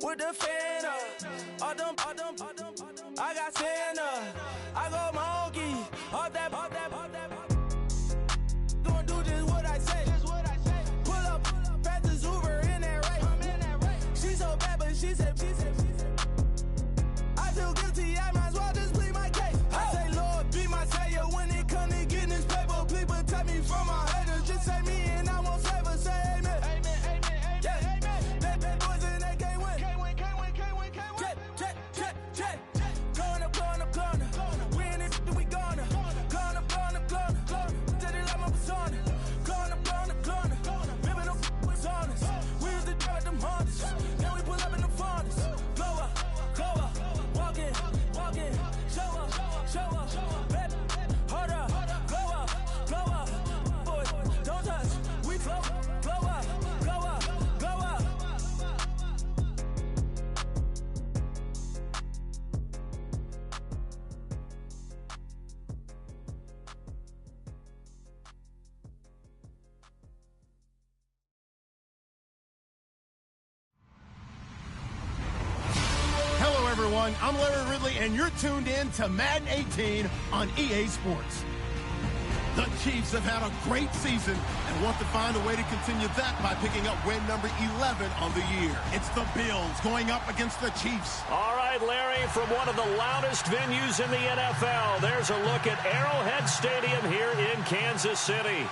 with the fan up. All them, I got Santa. I go monkey. All that. Gonna do just what I say. Pull up, fast as Uber in that race. She so bad, but she said. I feel guilty, I might as well just plead my case. I say, Lord, be my savior when it come to getting this paper. Please protect me from my haters. Just say me and I won't save her. Say amen. Yeah. Bad boys and they can't win. Jet. Going up. We in it, we gonna. Going up. Did it like my persona. Going up. Ripping them was honest. We used to drive them Hondas. Now we pull up in the Fondas. Glow up. Walking. Show up. Baby, hold up. Glow up. Boy, don't touch. We flow. Glow up. Hello, everyone. I'm Larry Ridley, and you're tuned in to Madden 18 on EA Sports. The Chiefs have had a great season and want to find a way to continue that by picking up win number 11 on the year. It's the Bills going up against the Chiefs. All right, Larry, from one of the loudest venues in the NFL, there's a look at Arrowhead Stadium here in Kansas City.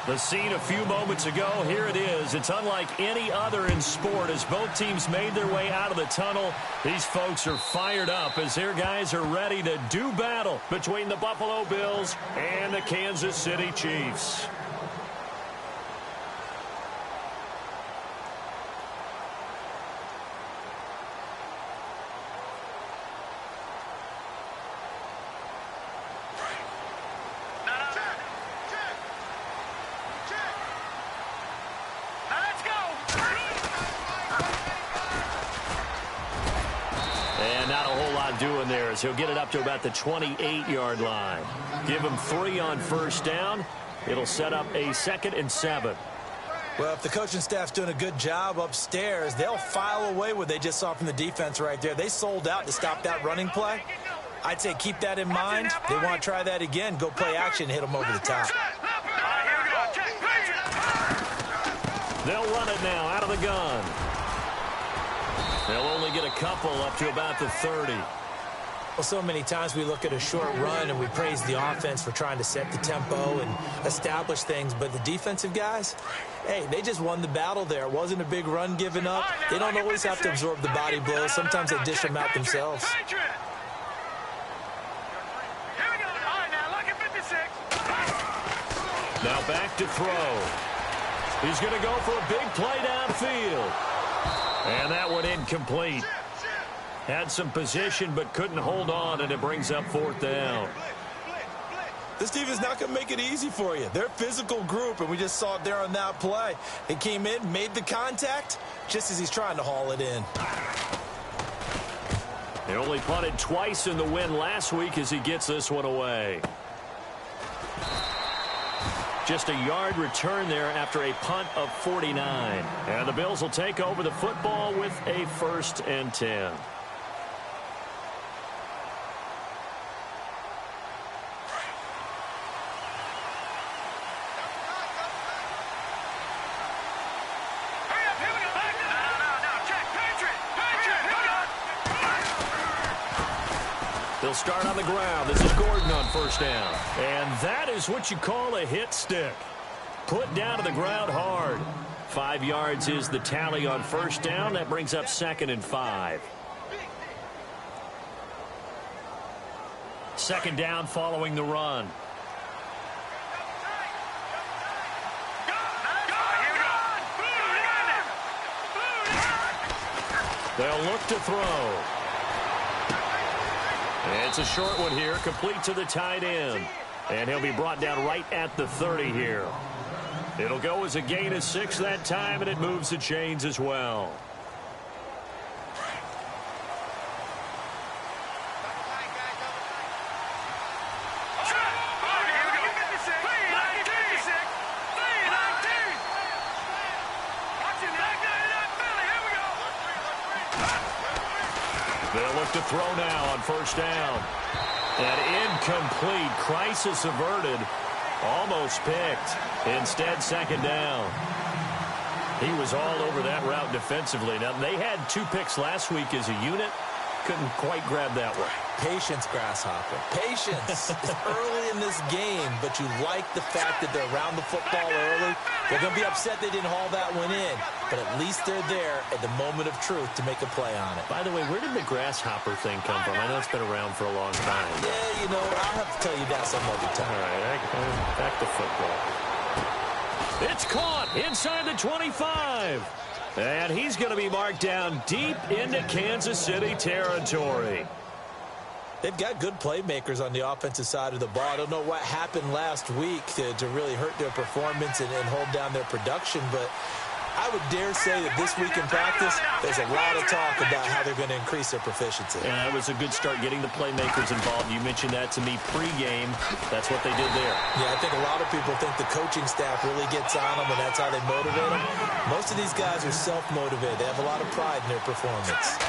The scene a few moments ago, here it is. It's unlike any other in sport as both teams made their way out of the tunnel. These folks are fired up as their guys are ready to do battle between the Buffalo Bills and the Kansas City Chiefs. Doing there is he'll get it up to about the 28-yard line. Give him 3 on first down. It'll set up a 2nd and 7. Well, if the coaching staff's doing a good job upstairs, they'll file away what they just saw from the defense right there. They sold out to stop that running play. I'd say keep that in mind. They want to try that again. Go play action and hit them over the top. They'll run it now out of the gun. They'll only get a couple up to about the 30. Well, so many times we look at a short run and we praise the offense for trying to set the tempo and establish things, but the defensive guys, hey, they just won the battle there. It wasn't a big run given up. They don't always have to absorb the body blows. Sometimes they dish them out themselves. Now back to throw. He's going to go for a big play downfield. And that one incomplete. Had some position but couldn't hold on, and it brings up 4th down. This team is not going to make it easy for you. They're a physical group, and we just saw it there on that play. He came in, made the contact, just as he's trying to haul it in. They only punted twice in the win last week as he gets this one away. Just a yard return there after a punt of 49. And the Bills will take over the football with a 1st and 10. They'll start on the ground. This is Gordon on first down. And that is what you call a hit stick. Put down to the ground hard. 5 yards is the tally on first down. That brings up 2nd and 5. 2nd down following the run. They'll look to throw. And it's a short one here, complete to the tight end. And he'll be brought down right at the 30 here. It'll go as a gain of 6 that time, and it moves the chains as well. They'll look to throw now on first down. An incomplete, crisis averted, almost picked. Instead, second down. He was all over that route defensively. Now, they had 2 picks last week as a unit. Couldn't quite grab that one. Patience, Grasshopper. Patience. It's early in this game, but you like the fact that they're around the football early. They're going to be upset they didn't haul that one in, but at least they're there at the moment of truth to make a play on it. By the way, where did the grasshopper thing come from? I know it's been around for a long time. Yeah, you know, I'll have to tell you that some other time. All right, back to football. It's caught inside the 25. And he's going to be marked down deep into Kansas City territory. They've got good playmakers on the offensive side of the ball. I don't know what happened last week to really hurt their performance and hold down their production, but I would dare say that this week in practice, there's a lot of talk about how they're going to increase their proficiency. Yeah, it was a good start getting the playmakers involved. You mentioned that to me pregame. That's what they did there. Yeah, I think a lot of people think the coaching staff really gets on them, and that's how they motivate them. Most of these guys are self-motivated. They have a lot of pride in their performance.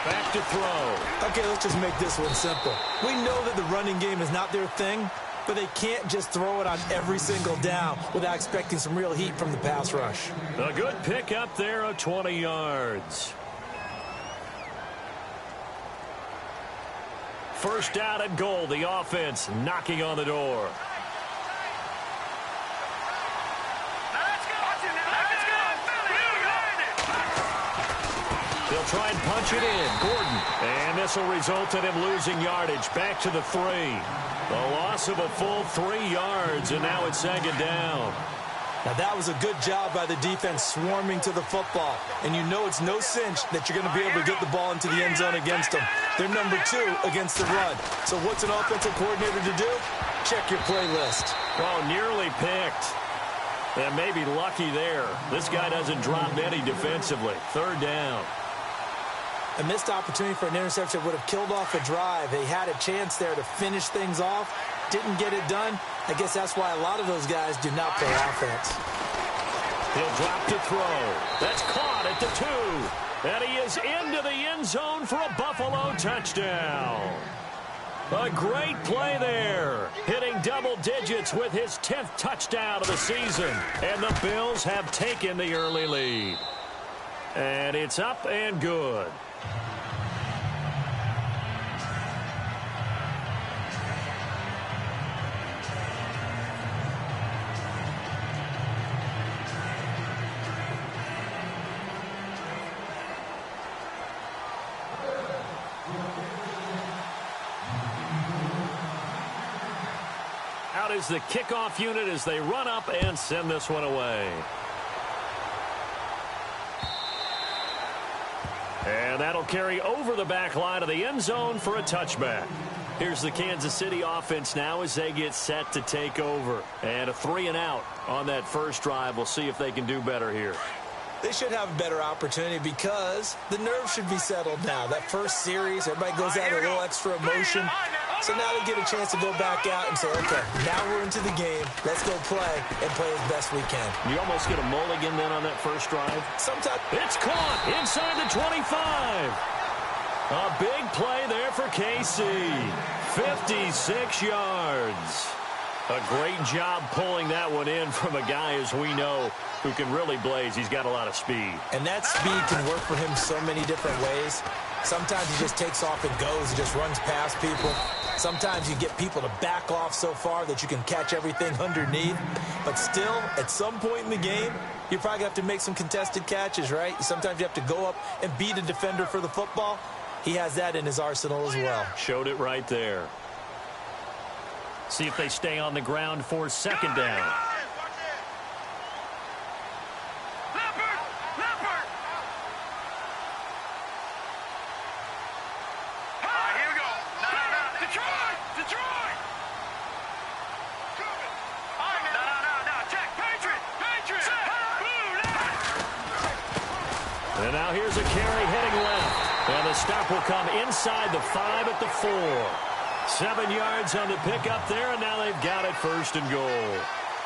Back to throw. Okay, let's just make this one simple. We know that the running game is not their thing, but they can't just throw it on every single down without expecting some real heat from the pass rush. A good pick up there of 20 yards. First down and goal, the offense knocking on the door. They'll try and punch it in. Gordon. And this will result in him losing yardage. Back to the 3. The loss of a full 3 yards, and now it's second down. Now, that was a good job by the defense swarming to the football. And you know it's no cinch that you're going to be able to get the ball into the end zone against them. They're number 2 against the run. So what's an offensive coordinator to do? Check your playlist. Oh, nearly picked. And maybe lucky there. This guy doesn't drop any defensively. Third down. A missed opportunity for an interception would have killed off a drive. They had a chance there to finish things off. Didn't get it done. I guess that's why a lot of those guys do not play offense. He'll drop to throw. That's caught at the 2. And he is into the end zone for a Buffalo touchdown. A great play there. Hitting double digits with his 10th touchdown of the season. And the Bills have taken the early lead. And it's up and good. Out is the kickoff unit as they run up and send this one away. And that'll carry over the back line of the end zone for a touchback. Here's the Kansas City offense now as they get set to take over. And a 3-and-out on that first drive. We'll see if they can do better here. They should have a better opportunity because the nerves should be settled now. That first series, everybody goes out a little extra emotion. So now they get a chance to go back out and say, okay, now we're into the game. Let's go play and play as best we can. You almost get a mulligan then on that first drive. Sometimes it's caught inside the 25. A big play there for KC. 56 yards. A great job pulling that one in from a guy, as we know, who can really blaze. He's got a lot of speed. And that speed can work for him so many different ways. Sometimes he just takes off and goes. He just runs past people. Sometimes you get people to back off so far that you can catch everything underneath. But still, at some point in the game, you probably have to make some contested catches, right? Sometimes you have to go up and beat a defender for the football. He has that in his arsenal as well. Showed it right there. See if they stay on the ground for second down. And now here's a carry heading left. And the stop will come inside the 5 at the 4. 7 yards on the pickup there, and now they've got it first and goal.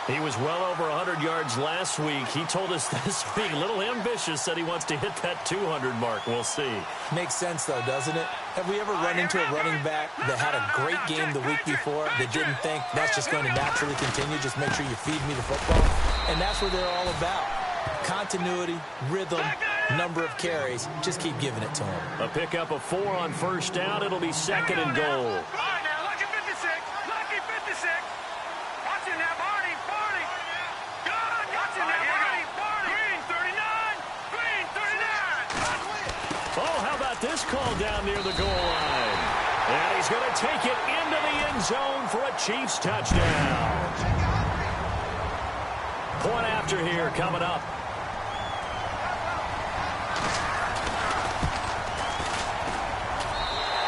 He was well over 100 yards last week. He told us this week, a little ambitious, said he wants to hit that 200 mark. We'll see. Makes sense, though, doesn't it? Have we ever run into a running back that had a great game the week before that didn't think that's just going to naturally continue? Just make sure you feed me the football. And that's what they're all about. Continuity, rhythm, number of carries. Just keep giving it to him. A pickup of 4 on first down. It'll be 2nd and goal. This call down near the goal line. And he's going to take it into the end zone for a Chiefs touchdown. Point after here coming up.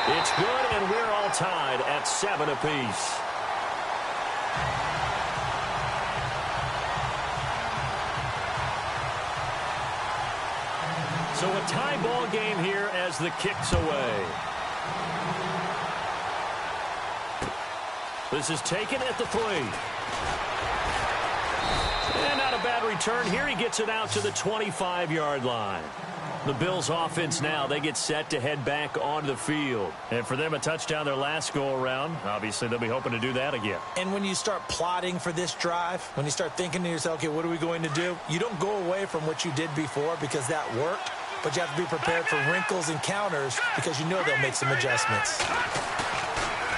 It's good, and we're all tied at 7 apiece. So a tie ball game here as the kick's away. This is taken at the 3. And not a bad return here. He gets it out to the 25-yard line. The Bills offense now, they get set to head back onto the field. And for them, a touchdown their last go-around. Obviously, they'll be hoping to do that again. And when you start plotting for this drive, when you start thinking to yourself, okay, what are we going to do? You don't go away from what you did before because that worked. But you have to be prepared for wrinkles and counters because you know they'll make some adjustments.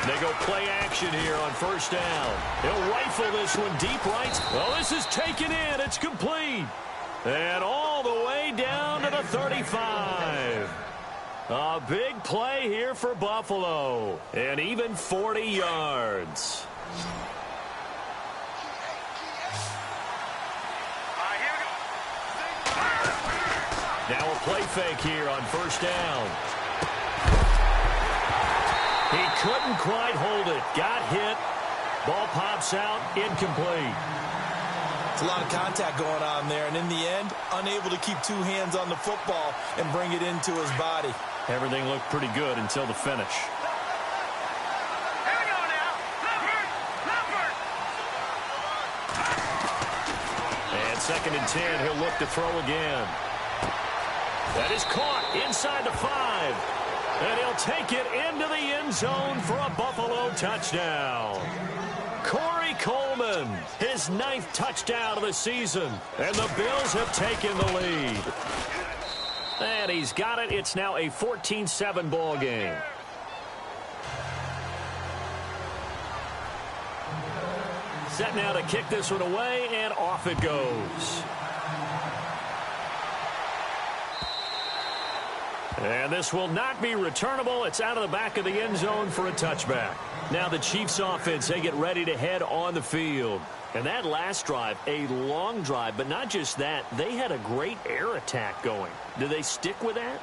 They go play action here on first down. He'll rifle this one deep right. Well, this is taken in. It's complete. And all the way down to the 35. A big play here for Buffalo. And even 40 yards. Now a play fake here on first down. He couldn't quite hold it. Got hit. Ball pops out. Incomplete. It's a lot of contact going on there, and in the end, unable to keep 2 hands on the football and bring it into his body. Everything looked pretty good until the finish. Here we go now. And 2nd and 10. He'll look to throw again. That is caught inside the 5. And he'll take it into the end zone for a Buffalo touchdown. Corey Coleman, his 9th touchdown of the season. And the Bills have taken the lead. And he's got it. It's now a 14-7 ball game. Set now to kick this one away, and off it goes. And this will not be returnable. It's out of the back of the end zone for a touchback. Now the Chiefs offense, they get ready to head on the field. And that last drive, a long drive, but not just that. They had a great air attack going. Do they stick with that?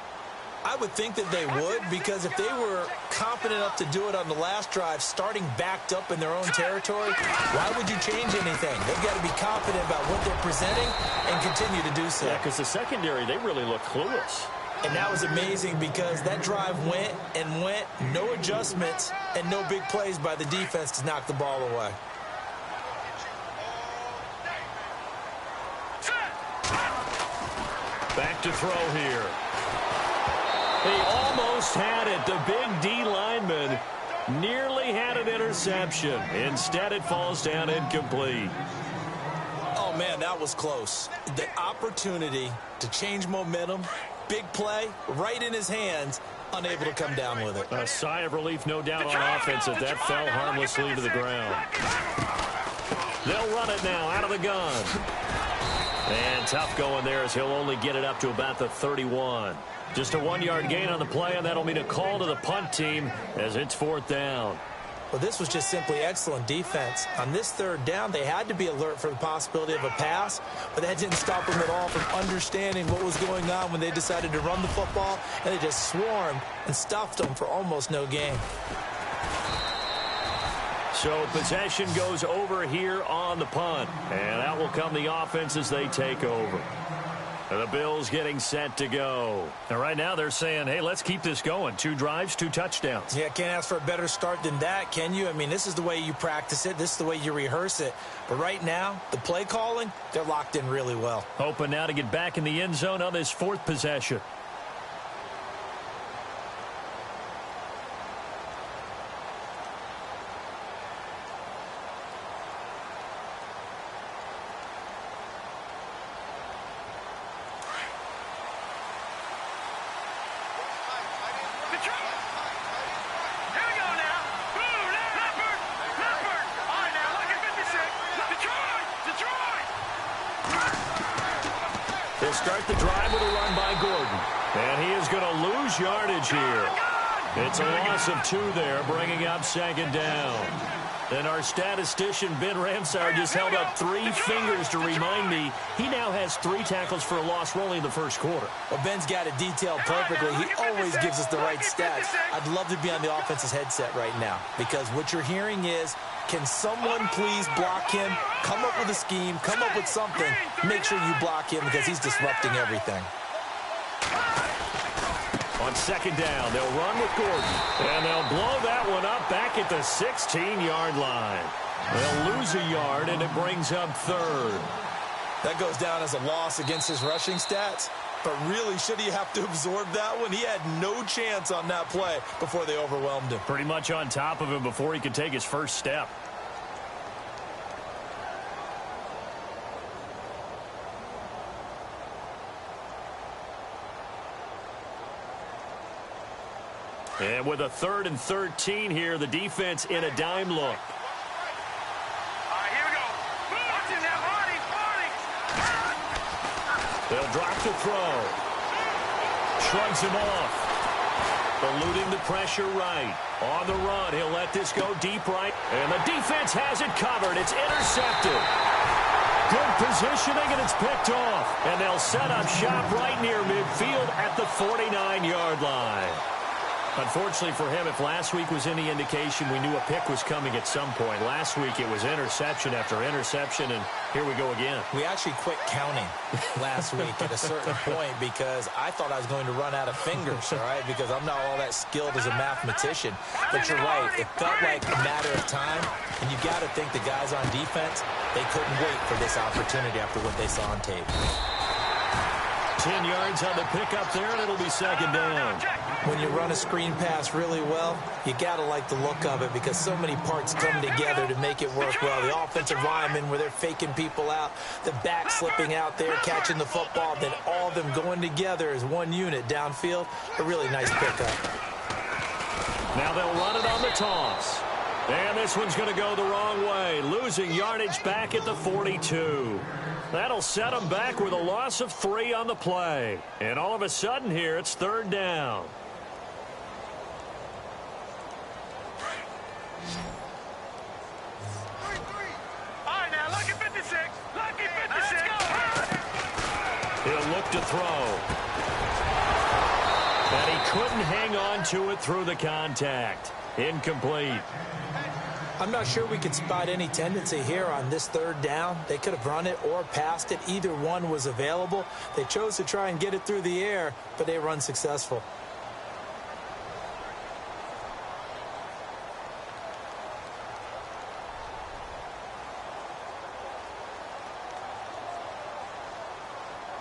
I would think that they would, because if they were confident enough to do it on the last drive, starting backed up in their own territory, why would you change anything? They've got to be confident about what they're presenting and continue to do so. Yeah, because the secondary, they really look clueless. And that was amazing because that drive went and went, no adjustments, and no big plays by the defense to knock the ball away. Back to throw here. He almost had it. The big D lineman nearly had an interception. Instead, it falls down incomplete. Oh, man, that was close. The opportunity to change momentum, big play, right in his hands, unable to come down with it. A sigh of relief, no doubt, on offense if that fell harmlessly to the ground. They'll run it now out of the gun. And tough going there as he'll only get it up to about the 31. Just a 1-yard gain on the play, and that'll mean a call to the punt team as it's 4th down. Well, this was just simply excellent defense. On this 3rd down, they had to be alert for the possibility of a pass, but that didn't stop them at all from understanding what was going on when they decided to run the football, and they just swarmed and stuffed them for almost no gain. So possession goes over here on the punt, and out will come the offense as they take over. And the Bills getting set to go. And right now they're saying, hey, let's keep this going. 2 drives, 2 touchdowns. Yeah, can't ask for a better start than that, can you? I mean, this is the way you practice it. This is the way you rehearse it. But right now, the play calling, they're locked in really well. Hoping now to get back in the end zone on this 4th possession. They'll start the drive with a run by Gordon. And he is going to lose yardage here. It's a loss of 2 there, bringing up 2nd down. And our statistician, Ben Ramsauer, just held up 3 fingers to remind me he now has 3 tackles for a loss only in the first quarter. Well, Ben's got it detailed perfectly. He always gives us the right stats. I'd love to be on the offense's headset right now because what you're hearing is, can someone please block him? Come up with a scheme, come up with something. Make sure you block him because he's disrupting everything. On 2nd down, they'll run with Gordon. And they'll blow that one up back at the 16-yard line. They'll lose a yard, and it brings up 3rd. That goes down as a loss against his rushing stats. But really, should he have to absorb that one? He had no chance on that play before they overwhelmed him. Pretty much on top of him before he could take his first step. And with a 3rd and 13 here, the defense in a dime look. All right, here we go. Watch it now, Marty. They'll drop the throw. Shrugs him off. Eluding the pressure right. On the run, he'll let this go deep right. And the defense has it covered. It's intercepted. Good positioning, and it's picked off. And they'll set up shop right near midfield at the 49-yard line. Unfortunately for him, if last week was any indication, we knew a pick was coming at some point. Last week it was interception after interception, and here we go again. We actually quit counting last week at a certain point because I thought I was going to run out of fingers, all right, because I'm not all that skilled as a mathematician. But you're right. It felt like a matter of time, and you got to think the guys on defense, they couldn't wait for this opportunity after what they saw on tape. 10 yards on the pickup there, and it'll be 2nd down. When you run a screen pass really well, you got to like the look of it because so many parts come together to make it work well. The offensive linemen where they're faking people out, the back slipping out there, catching the football, then all of them going together as one unit downfield. A really nice pickup. Now they'll run it on the toss. And this one's going to go the wrong way, losing yardage back at the 42. That'll set them back with a loss of 3 on the play. And all of a sudden here, it's 3rd down. All right, now, lucky 56. Lucky 56. He'll look to throw. And he couldn't hang on to it through the contact. Incomplete. I'm not sure we could spot any tendency here on this 3rd down. They could have run it or passed it. Either one was available. They chose to try and get it through the air, but they were unsuccessful.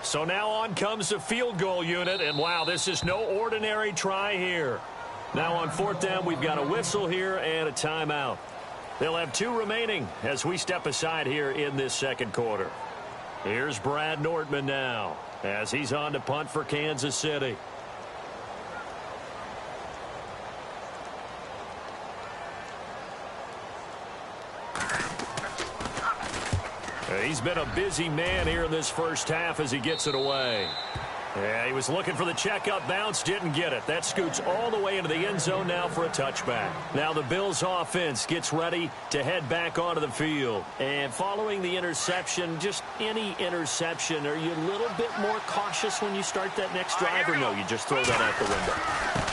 So now on comes the field goal unit, and wow, this is no ordinary try here. Now on 4th down, we've got a whistle here and a timeout. They'll have 2 remaining as we step aside here in this 2nd quarter. Here's Brad Nordman now as he's on to punt for Kansas City. He's been a busy man here in this first half as he gets it away. Yeah, he was looking for the checkup bounce, didn't get it. That scoots all the way into the end zone now for a touchback. Now the Bills offense gets ready to head back onto the field. And following the interception, just any interception, are you a little bit more cautious when you start that next drive, or no, you just throw that out the window?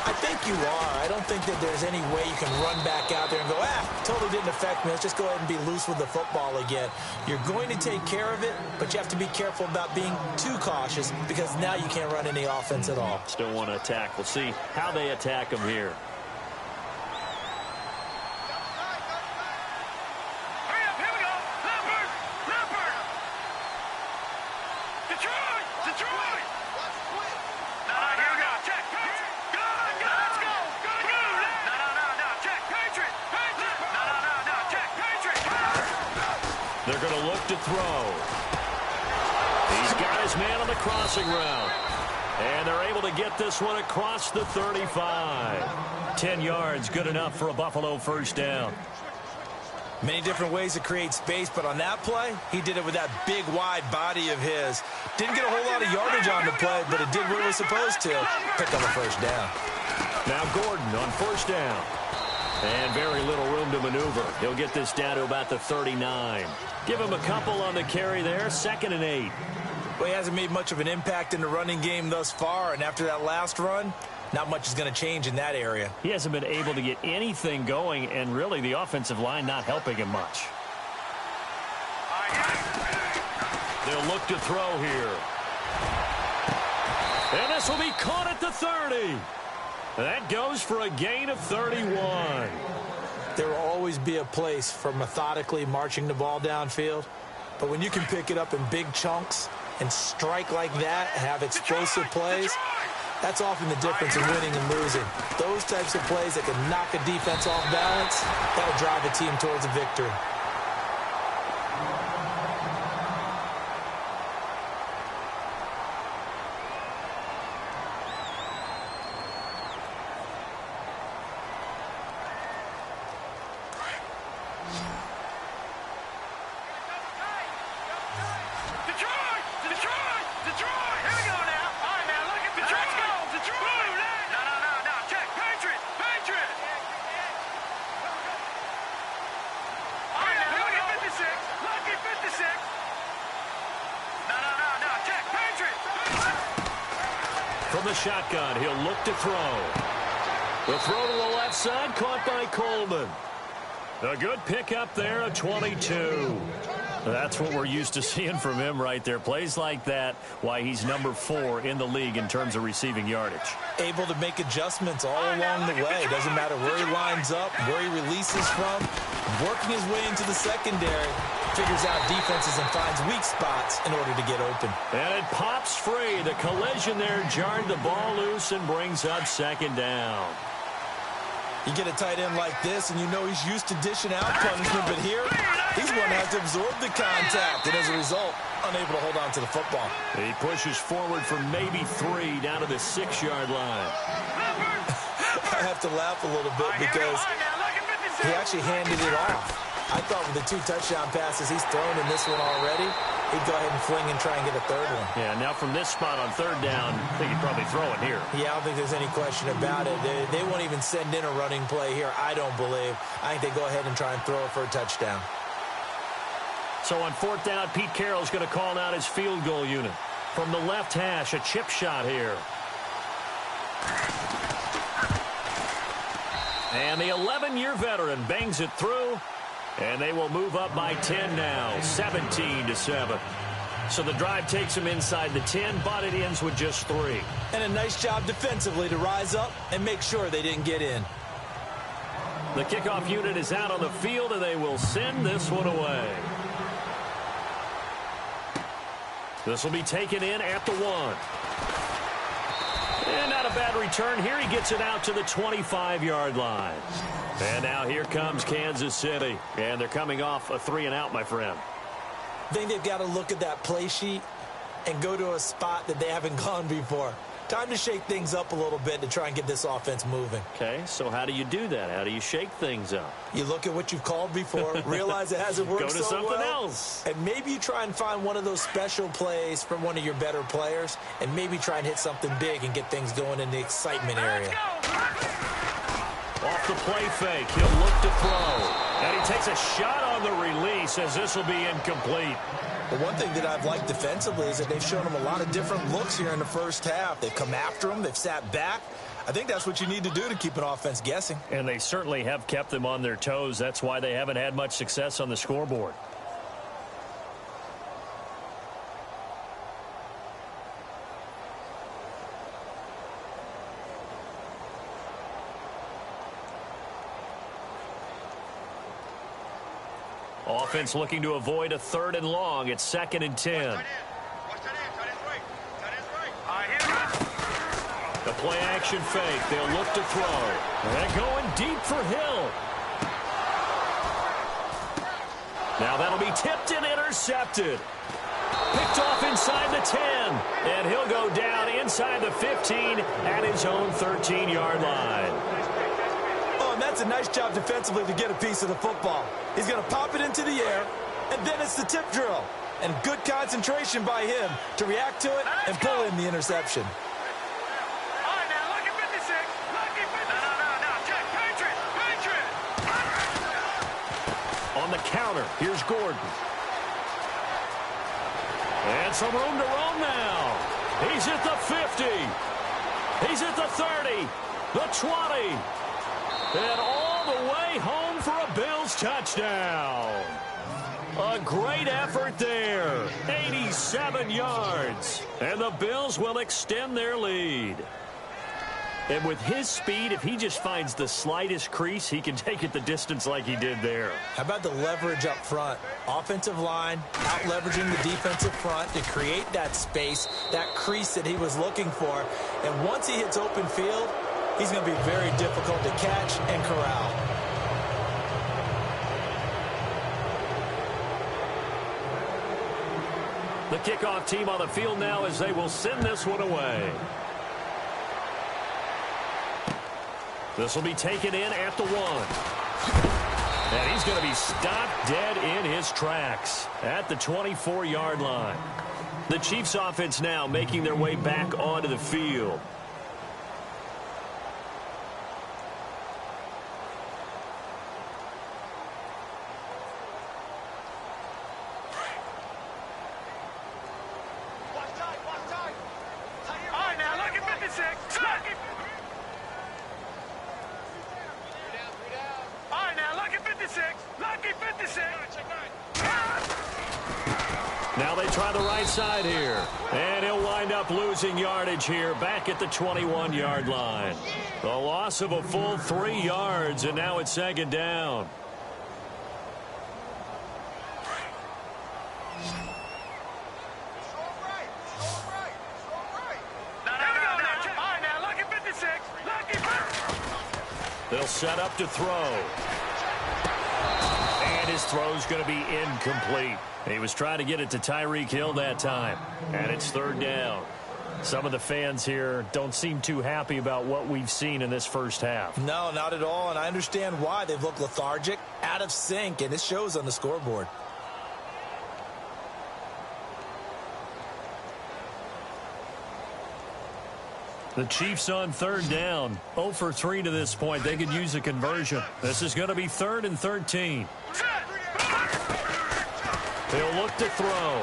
I think you are. I don't think that there's any way you can run back out there and go, totally didn't affect me. Let's just go ahead and be loose with the football again. You're going to take care of it, but you have to be careful about being too cautious because now you can't run any offense at all. Still want to attack. We'll see how they attack him here. They're going to look to throw. He's got his man on the crossing route. And they're able to get this one across the 35. 10 yards, good enough for a Buffalo first down. Many different ways to create space, but on that play, he did it with that big, wide body of his. Didn't get a whole lot of yardage on the play, but it did what it was supposed to. Pick up a first down. Now Gordon on first down. And very little room to maneuver. He'll get this down to about the 39. Give him a couple on the carry there. 2nd and 8. Well, he hasn't made much of an impact in the running game thus far, and after that last run, not much is going to change in that area. He hasn't been able to get anything going, and really the offensive line not helping him much. They'll look to throw here. And this will be caught at the 30. That goes for a gain of 31. There will always be a place for methodically marching the ball downfield, but when you can pick it up in big chunks and strike like that, have explosive plays, that's often the difference in winning and losing. Those types of plays that can knock a defense off balance, that'll drive a team towards a victory. From the shotgun, he'll look to throw. The throw to the left side, caught by Coleman. A good pickup there, a 22. That's what we're used to seeing from him right there. Plays like that, why he's number 4 in the league in terms of receiving yardage. Able to make adjustments all along the way. Doesn't matter where he lines up, where he releases from. Working his way into the secondary, figures out defenses and finds weak spots in order to get open. And it pops free. The collision there jarred the ball loose and brings up 2nd down. You get a tight end like this, and you know he's used to dishing out punishment, but here, he's going to have to absorb the contact, and as a result, unable to hold on to the football. He pushes forward for maybe 3 down to the 6-yard line. I have to laugh a little bit because he actually handed it off. I thought with the 2 touchdown passes he's thrown in this one already, he'd go ahead and fling and try and get a 3rd one. Yeah, now from this spot on 3rd down, I think he'd probably throw it here. Yeah, I don't think there's any question about it. They won't even send in a running play here, I don't believe. I think they go ahead and try and throw it for a touchdown. So on 4th down, Pete Carroll's going to call out his field goal unit. From the left hash, a chip shot here. And the 11-year veteran bangs it through. And they will move up by 10 now, 17-7. So the drive takes them inside the 10, but it ends with just 3. And a nice job defensively to rise up and make sure they didn't get in. The kickoff unit is out on the field, and they will send this one away. This will be taken in at the 1. And not a bad return here. He gets it out to the 25-yard line. And now here comes Kansas City. And they're coming off a 3-and-out, my friend. I think they've got to look at that play sheet and go to a spot that they haven't gone before. Time to shake things up a little bit to try and get this offense moving. Okay, so how do you do that? How do you shake things up? You look at what you've called before, realize it hasn't worked Go to so something well, else. and maybe you try and find one of those special plays from one of your better players, and maybe try and hit something big and get things going in the excitement area. Off the play fake, he'll look to throw. And he takes a shot on the release as this will be incomplete. The one thing that I've liked defensively is that they've shown him a lot of different looks here in the first half. They've come after him. They've sat back. I think that's what you need to do to keep an offense guessing. And they certainly have kept them on their toes. That's why they haven't had much success on the scoreboard. Offense looking to avoid a 3rd and long. It's 2nd and 10. The play action fake. They'll look to throw. They're going deep for Hill. Now that'll be tipped and intercepted. Picked off inside the 10. And he'll go down inside the 15 at his own 13-yard line. That's a nice job defensively to get a piece of the football. He's going to pop it into the air, and then it's the tip drill. And good concentration by him to react to it and pull in the interception. All right, now, lucky 56. Lucky 56. No, check. Patriot. On the counter, here's Gordon. And some room to roam now. He's at the 50. He's at the 30. The 20. And all the way home for a Bills touchdown. A great effort there. 87 yards. And the Bills will extend their lead. And with his speed, if he just finds the slightest crease, he can take it the distance like he did there. How about the leverage up front? Offensive line out leveraging the defensive front to create that space, that crease that he was looking for. And once he hits open field, he's going to be very difficult to catch and corral. The kickoff team on the field now as they will send this one away. This will be taken in at the 1. And he's going to be stopped dead in his tracks at the 24-yard line. The Chiefs offense now making their way back onto the field. Now they try the right side here. And he'll wind up losing yardage here back at the 21-yard line. The loss of a full 3 yards, and now it's 2nd down. They'll set up to throw. And his throw's going to be incomplete. He was trying to get it to Tyreek Hill that time. And it's 3rd down. Some of the fans here don't seem too happy about what we've seen in this first half. No, not at all. And I understand why. They've looked lethargic, out of sync, and it shows on the scoreboard. The Chiefs on 3rd down. 0 for 3 to this point. They could use a conversion. This is going to be 3rd and 13. He'll look to throw.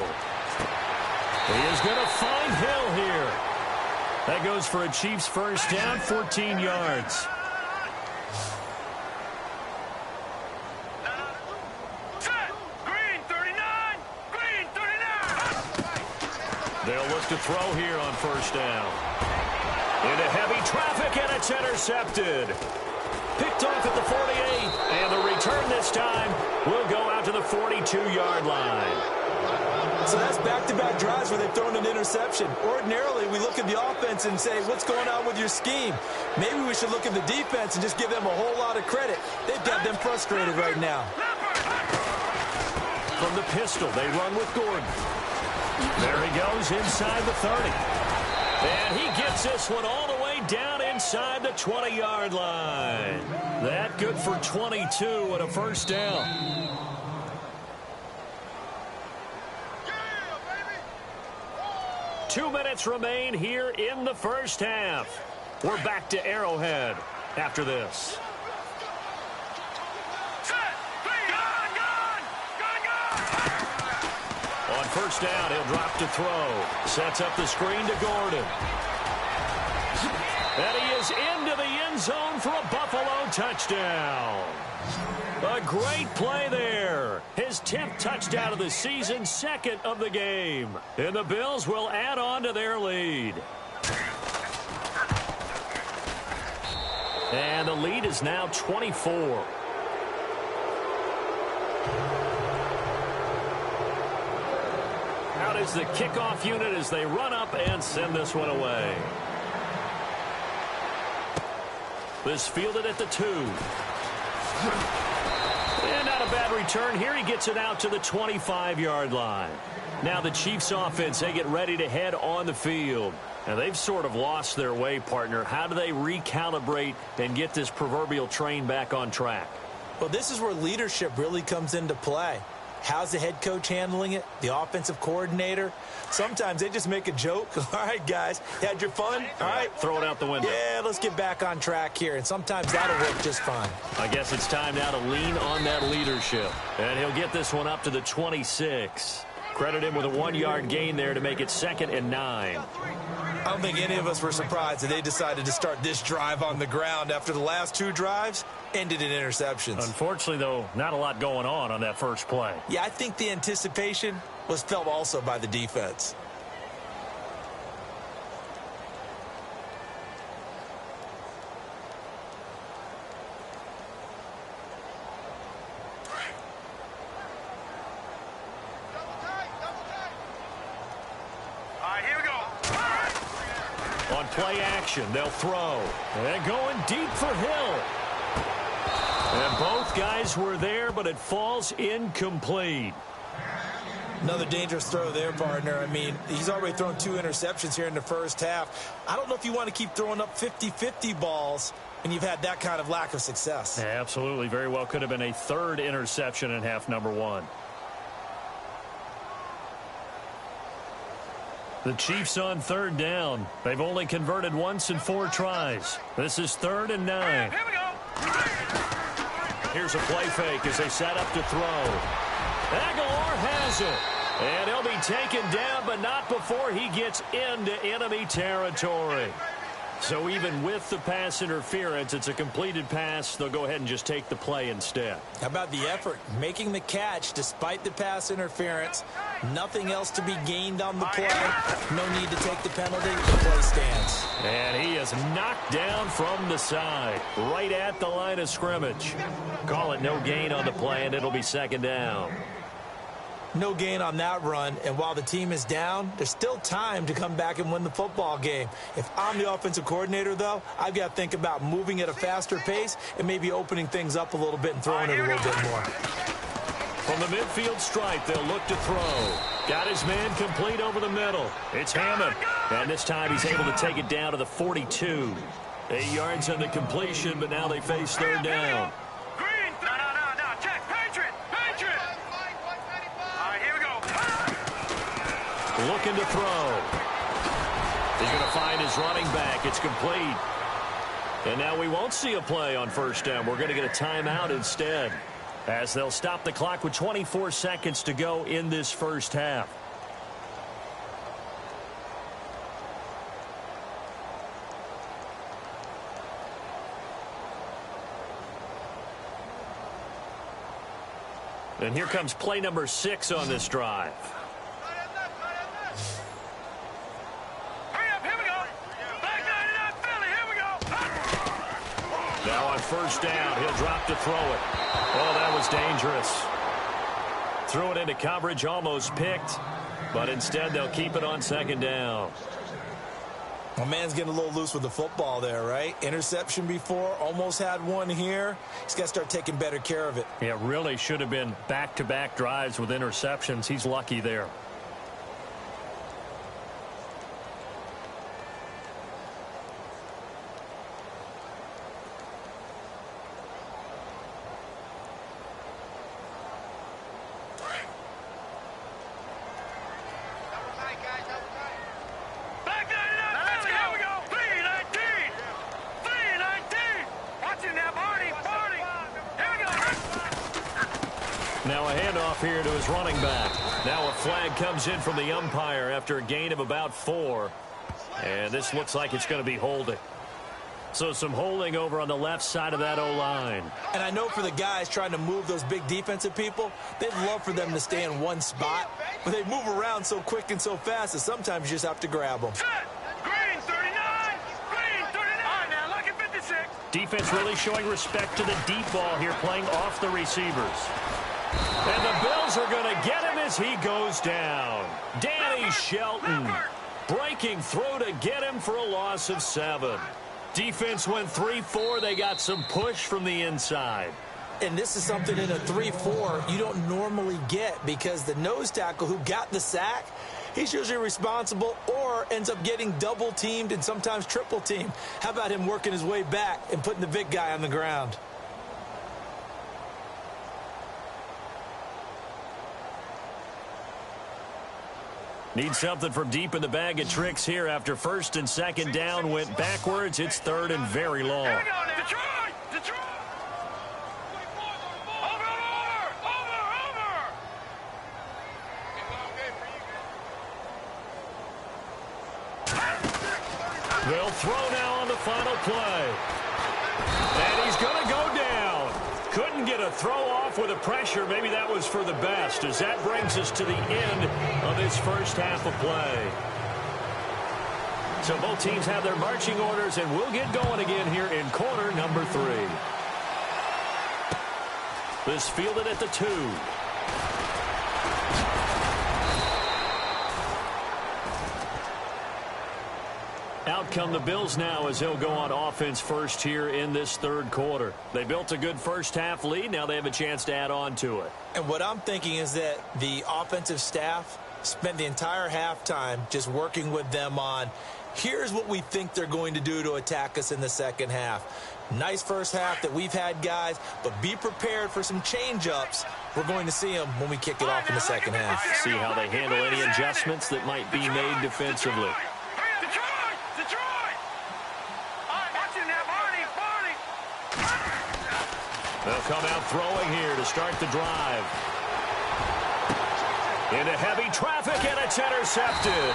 He is going to find Hill here. That goes for a Chiefs first down, 14 yards. They'll look to throw here on first down. Into heavy traffic, and it's intercepted. Picked off at the 48, and the return this time will go out to the 42-yard line. So that's back-to-back drives where they've thrown an interception. Ordinarily, we look at the offense and say, what's going on with your scheme? Maybe we should look at the defense and just give them a whole lot of credit. They've got them frustrated right now. From the pistol, they run with Gordon. There he goes inside the 30. And he gets this one all the way down inside the 20-yard line. That good for 22 and a first down. 2 minutes remain here in the first half. We're back to Arrowhead after this. On first down, he'll drop to throw. Sets up the screen to Gordon. And he is into the end zone for a Buffalo touchdown. A great play there. His 10th touchdown of the season, 2nd of the game. And the Bills will add on to their lead. And the lead is now 24. Out is the kickoff unit as they run up and send this one away. This fielded at the 2. And not a bad return here. He gets it out to the 25-yard line. Now the Chiefs offense, they get ready to head on the field. And they've sort of lost their way, partner. How do they recalibrate and get this proverbial train back on track? Well, this is where leadership really comes into play. How's the head coach handling it? The offensive coordinator? Sometimes they just make a joke. All right, guys, you had your fun? All right. Throw it out the window. Yeah, let's get back on track here. And sometimes that'll work just fine. I guess it's time now to lean on that leadership. And he'll get this one up to the 26. Credit him with a 1-yard gain there to make it 2nd and 9. I don't think any of us were surprised that they decided to start this drive on the ground after the last 2 drives ended in interceptions. Unfortunately, though, not a lot going on that first play. Yeah, I think the anticipation was felt also by the defense. On play action, they'll throw. And going deep for Hill. And both guys were there, but it falls incomplete. Another dangerous throw there, partner. I mean, he's already thrown 2 interceptions here in the first half. I don't know if you want to keep throwing up 50-50 balls when you've had that kind of lack of success. Yeah, absolutely. Very well could have been a 3rd interception in half number 1. The Chiefs on 3rd down. They've only converted once in 4 tries. This is 3rd and 9. Here we go. Here's a play fake as they set up to throw. Aguilar has it. And he'll be taken down, but not before he gets into enemy territory. So even with the pass interference, it's a completed pass. They'll go ahead and just take the play instead. How about the effort? Making the catch despite the pass interference. Nothing else to be gained on the play. No need to take the penalty. The play stands. And he is knocked down from the side, right at the line of scrimmage. Call it no gain on the play, and it'll be 2nd down. No gain on that run, and while the team is down, there's still time to come back and win the football game. If I'm the offensive coordinator, though, I've got to think about moving at a faster pace and maybe opening things up a little bit and throwing it a little bit more. From the midfield stripe, they'll look to throw. Got his man complete over the middle. It's Hammond, and this time he's able to take it down to the 42. 8 yards on the completion, but now they face 3rd down. Looking to throw. He's going to find his running back. It's complete. And now we won't see a play on 1st down. We're going to get a timeout instead, as they'll stop the clock with 24 seconds to go in this first half. And here comes play number 6 on this drive. Now on 1st down, he'll drop to throw it. Oh, that was dangerous. Threw it into coverage, almost picked, but instead they'll keep it on 2nd down. My man's getting a little loose with the football there, right? Interception before, almost had one here. He's got to start taking better care of it. Yeah, really should have been back-to-back drives with interceptions. He's lucky there. Now a handoff here to his running back. Now a flag comes in from the umpire after a gain of about 4. And this looks like it's going to be holding. So some holding over on the left side of that O-line. And I know for the guys trying to move those big defensive people, they'd love for them to stay in one spot. But they move around so quick and so fast that sometimes you just have to grab them. Green 39! Green 39! Now look at 56! Defense really showing respect to the deep ball here, playing off the receivers. And the Bills are going to get him as he goes down. Danny Shelton breaking through to get him for a loss of 7. Defense went 3-4. They got some push from the inside. And this is something in a 3-4 you don't normally get because the nose tackle who got the sack, he's usually responsible or ends up getting double-teamed and sometimes triple-teamed. How about him working his way back and putting the big guy on the ground? Need something from deep in the bag of tricks here after first and second down went backwards. It's third and very long. Here we go now. Detroit! Detroit! Over! They'll throw now on the final play. And he's going to go down. Couldn't get a throw off with the pressure. Maybe that was for the best, as that brings us to the end of this first half of play. So both teams have their marching orders, and we'll get going again here in quarter number 3. This fielded at the 2. Out come the Bills now as they'll go on offense first here in this third quarter. They built a good first half lead. Now they have a chance to add on to it. And what I'm thinking is that the offensive staff spent the entire halftime just working with them on, here's what we think they're going to do to attack us in the second half. Nice first half that we've had, guys, but be prepared for some change-ups. We're going to see them when we kick it off in the second half. See how they handle any adjustments that might be made defensively. They'll come out throwing here to start the drive. Into heavy traffic, and it's intercepted.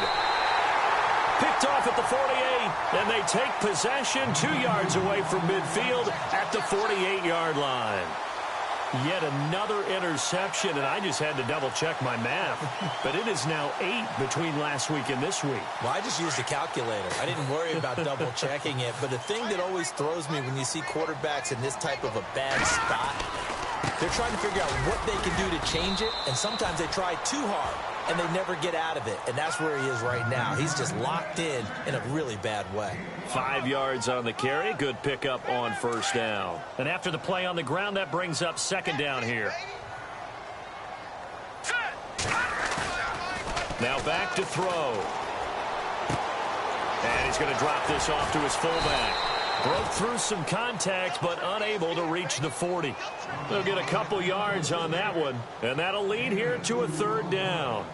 Picked off at the 48, and they take possession 2 yards away from midfield at the 48-yard line. Yet another interception, and I just had to double-check my math. But it is now 8 between last week and this week. Well, I just used a calculator. I didn't worry about double-checking it. But the thing that always throws me when you see quarterbacks in this type of a bad spot, they're trying to figure out what they can do to change it, and sometimes they try too hard, and they never get out of it. And that's where he is right now. He's just locked in a really bad way. 5 yards on the carry. Good pickup on first down. And after the play on the ground, that brings up second down here. Now back to throw. And he's going to drop this off to his fullback. Broke through some contact, but unable to reach the 40. They'll get a couple yards on that one, and that'll lead here to a third down.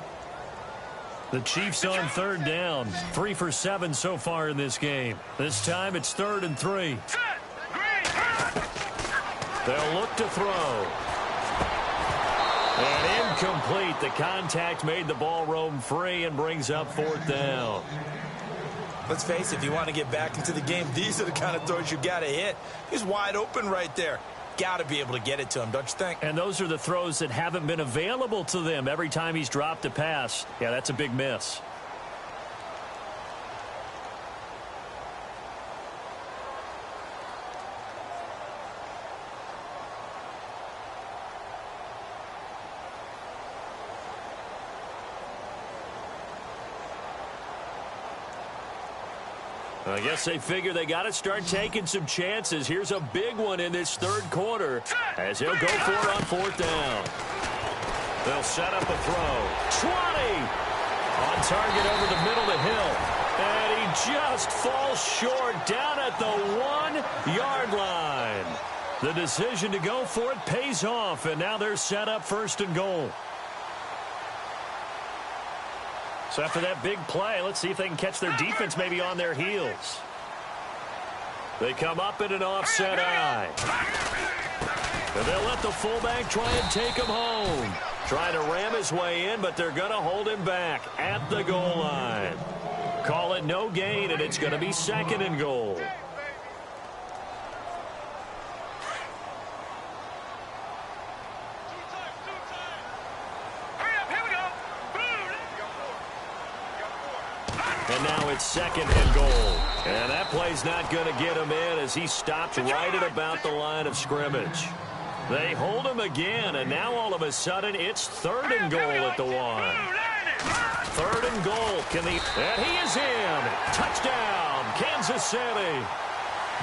The Chiefs on third down. 3 for 7 so far in this game. This time it's 3rd and 3. They'll look to throw. And incomplete. The contact made the ball roam free and brings up 4th down. Let's face it, if you want to get back into the game, these are the kind of throws you got to hit. He's wide open right there. Got to be able to get it to him, don't you think? And those are the throws that haven't been available to them every time he's dropped a pass. Yeah, that's a big miss. I guess they figure they got to start taking some chances. Here's a big one in this third quarter as he'll go for it on 4th down. They'll set up a throw. 20! On target over the middle to Hill. And he just falls short down at the 1-yard line. The decision to go for it pays off, and now they're set up 1st and goal. So after that big play, let's see if they can catch their defense maybe on their heels. They come up in an offset eye. And they'll let the fullback try and take him home. Trying to ram his way in, but they're going to hold him back at the goal line. Call it no gain, and it's going to be 2nd and goal. And now it's 2nd and goal. And that play's not going to get him in as he stopped right at about the line of scrimmage. They hold him again, and now all of a sudden it's 3rd and goal at the 1. 3rd and goal. And he is in. Touchdown, Kansas City.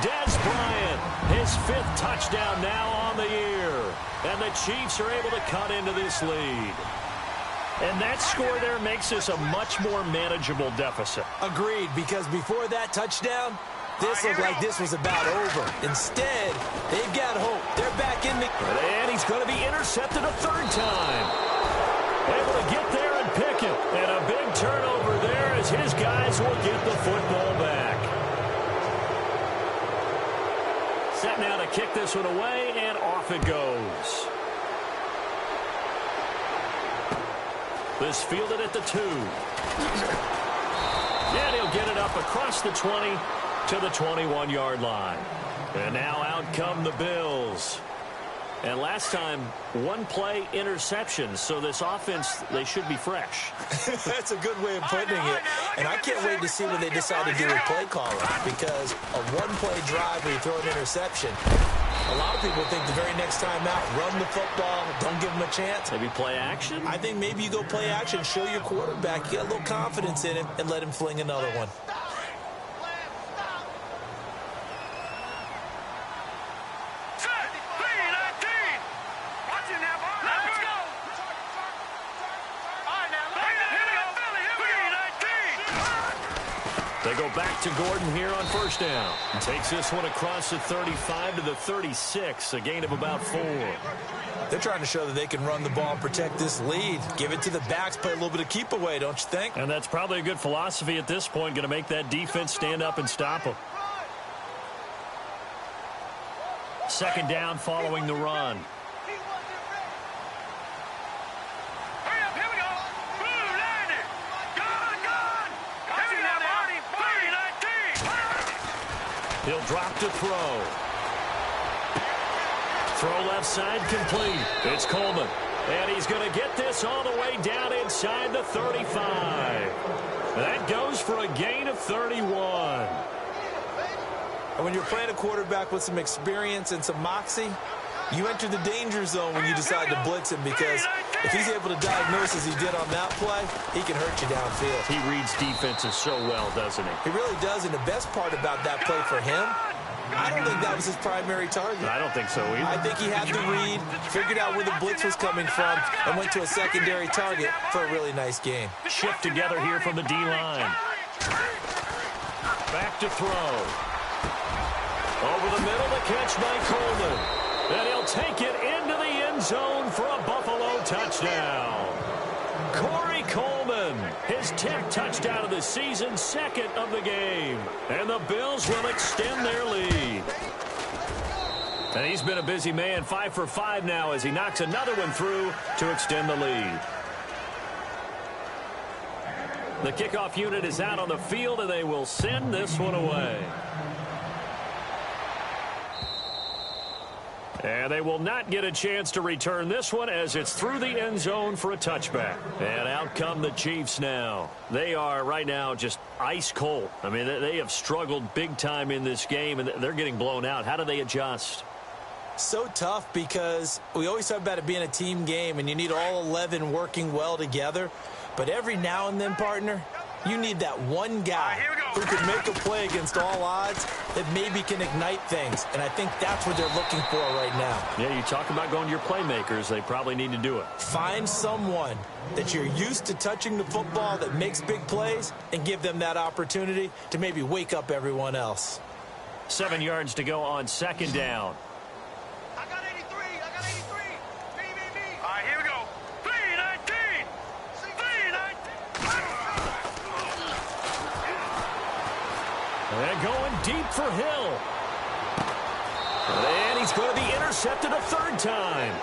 Dez Bryant, his 5th touchdown now on the year. And the Chiefs are able to cut into this lead. And that score there makes this a much more manageable deficit. Agreed, because before that touchdown, this looked like this was about over. Instead, they've got hope. They're back in the... And he's going to be intercepted a 3rd time. Able to get there and pick it. And a big turnover there as his guys will get the football back. Set now to kick this one away, and off it goes. This fielded at the 2. And he'll get it up across the 20 to the 21-yard line. And now out come the Bills. And last time, 1-play interception. So this offense, they should be fresh. That's a good way of putting it. And I can't wait to see what they decide to do with play calling. Because a 1-play drive where you throw an interception, a lot of people think the very next time out, run the football, don't give them a chance. Maybe play action? I think maybe you go play action, show your quarterback, get a little confidence in him, and let him fling another one. They go back to Gordon here on 1st down. And takes this one across the 35 to the 36, a gain of about 4. They're trying to show that they can run the ball and protect this lead. Give it to the backs, play a little bit of keep away, don't you think? And that's probably a good philosophy at this point, going to make that defense stand up and stop them. 2nd down following the run. He'll drop to throw. Throw left side complete. It's Coleman. And he's going to get this all the way down inside the 35. That goes for a gain of 31. And when you're playing a quarterback with some experience and some moxie, you enter the danger zone when you decide to blitz him, because if he's able to diagnose as he did on that play, he can hurt you downfield. He reads defenses so well, doesn't he? He really does, and the best part about that play for him, I don't think that was his primary target. I don't think so either. I think he had the read, figured out where the blitz was coming from, and went to a secondary target for a really nice game. Shift together here from the D-line. Back to throw. Over the middle, the catch by Coleman. And he'll take it into the end zone for a Buffalo touchdown. Corey Coleman, his 10th touchdown of the season, 2nd of the game. And the Bills will extend their lead. And he's been a busy man, 5 for 5 now as he knocks another one through to extend the lead. The kickoff unit is out on the field, and they will send this one away. And they will not get a chance to return this one as it's through the end zone for a touchback. And out come the Chiefs now. They are right now just ice cold. I mean, they have struggled big time in this game, and they're getting blown out. How do they adjust? So tough, because we always talk about it being a team game, and you need all 11 working well together. But every now and then, partner, you need that one guy who can make a play against all odds that maybe can ignite things. And I think that's what they're looking for right now. Yeah, you talk about going to your playmakers. They probably need to do it. Find someone that you're used to touching the football that makes big plays and give them that opportunity to maybe wake up everyone else. 7 yards to go on 2nd down. I got 83. I got 83. Me. All right, here we go. 319. 319. And going deep for Hill. And he's going to be intercepted a third time.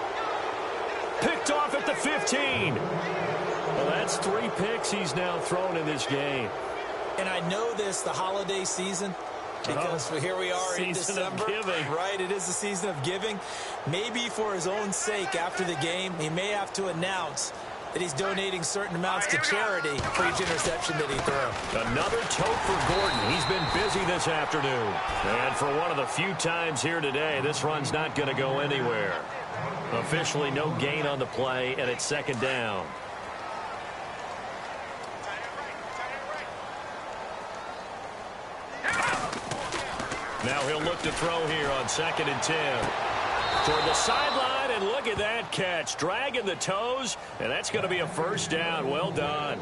Picked off at the 15. Well, that's 3 picks he's now thrown in this game. And I know this, the holiday season, because here we are in December. Right, it is the season of giving. Maybe for his own sake after the game, he may have to announce that he's donating certain amounts to charity for each interception that he threw. Another tote for Gordon. He's been busy this afternoon. And for one of the few times here today, this run's not going to go anywhere. Officially no gain on the play, and it's second down. Now he'll look to throw here on 2nd and 10. Toward the sideline, and look at that catch. Dragging the toes, and that's going to be a first down. Well done.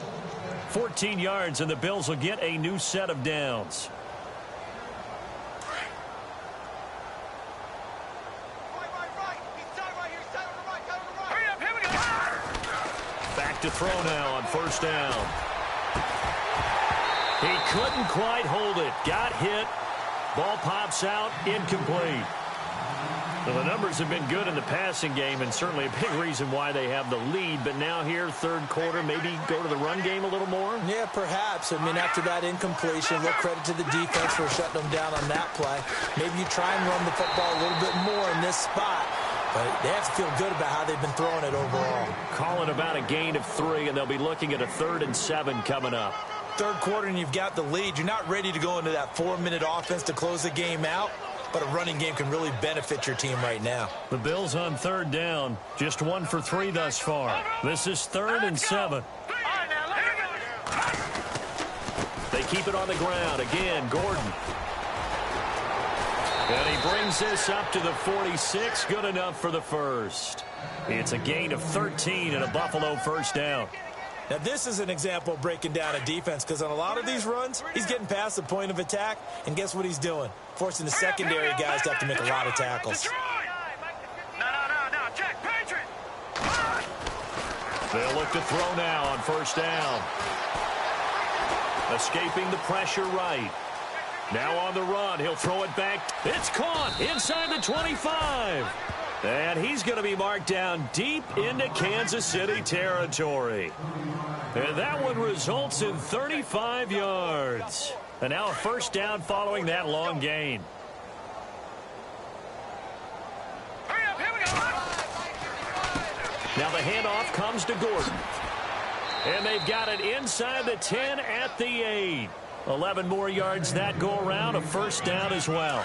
14 yards, and the Bills will get a new set of downs. Back to throw now on first down. He couldn't quite hold it. Got hit. Ball pops out, incomplete. Well, the numbers have been good in the passing game, and certainly a big reason why they have the lead. But now here, third quarter, maybe go to the run game a little more? Yeah, perhaps. I mean, after that incompletion, a little credit to the defense for shutting them down on that play. Maybe you try and run the football a little bit more in this spot. But they have to feel good about how they've been throwing it overall. Calling about a gain of 3, and they'll be looking at a 3rd and 7 coming up. Third quarter and you've got the lead. You're not ready to go into that 4-minute offense to close the game out, but a running game can really benefit your team right now. The Bills on 3rd down, just 1 for 3 thus far. This is 3rd and 7. They keep it on the ground. Again, Gordon. And he brings this up to the 46. Good enough for the first. It's a gain of 13 and a Buffalo first down. Now, this is an example of breaking down a defense, because on a lot of these runs, he's getting past the point of attack, and guess what he's doing? Forcing the secondary guys to have to make a lot of tackles. They'll look to throw now on first down. Escaping the pressure right. Now on the run, he'll throw it back. It's caught inside the 25. And he's going to be marked down deep into Kansas City territory. And that one results in 35 yards. And now a first down following that long gain. Now the handoff comes to Gordon. And they've got it inside the 10 at the 8. 11 more yards that go around, a first down as well.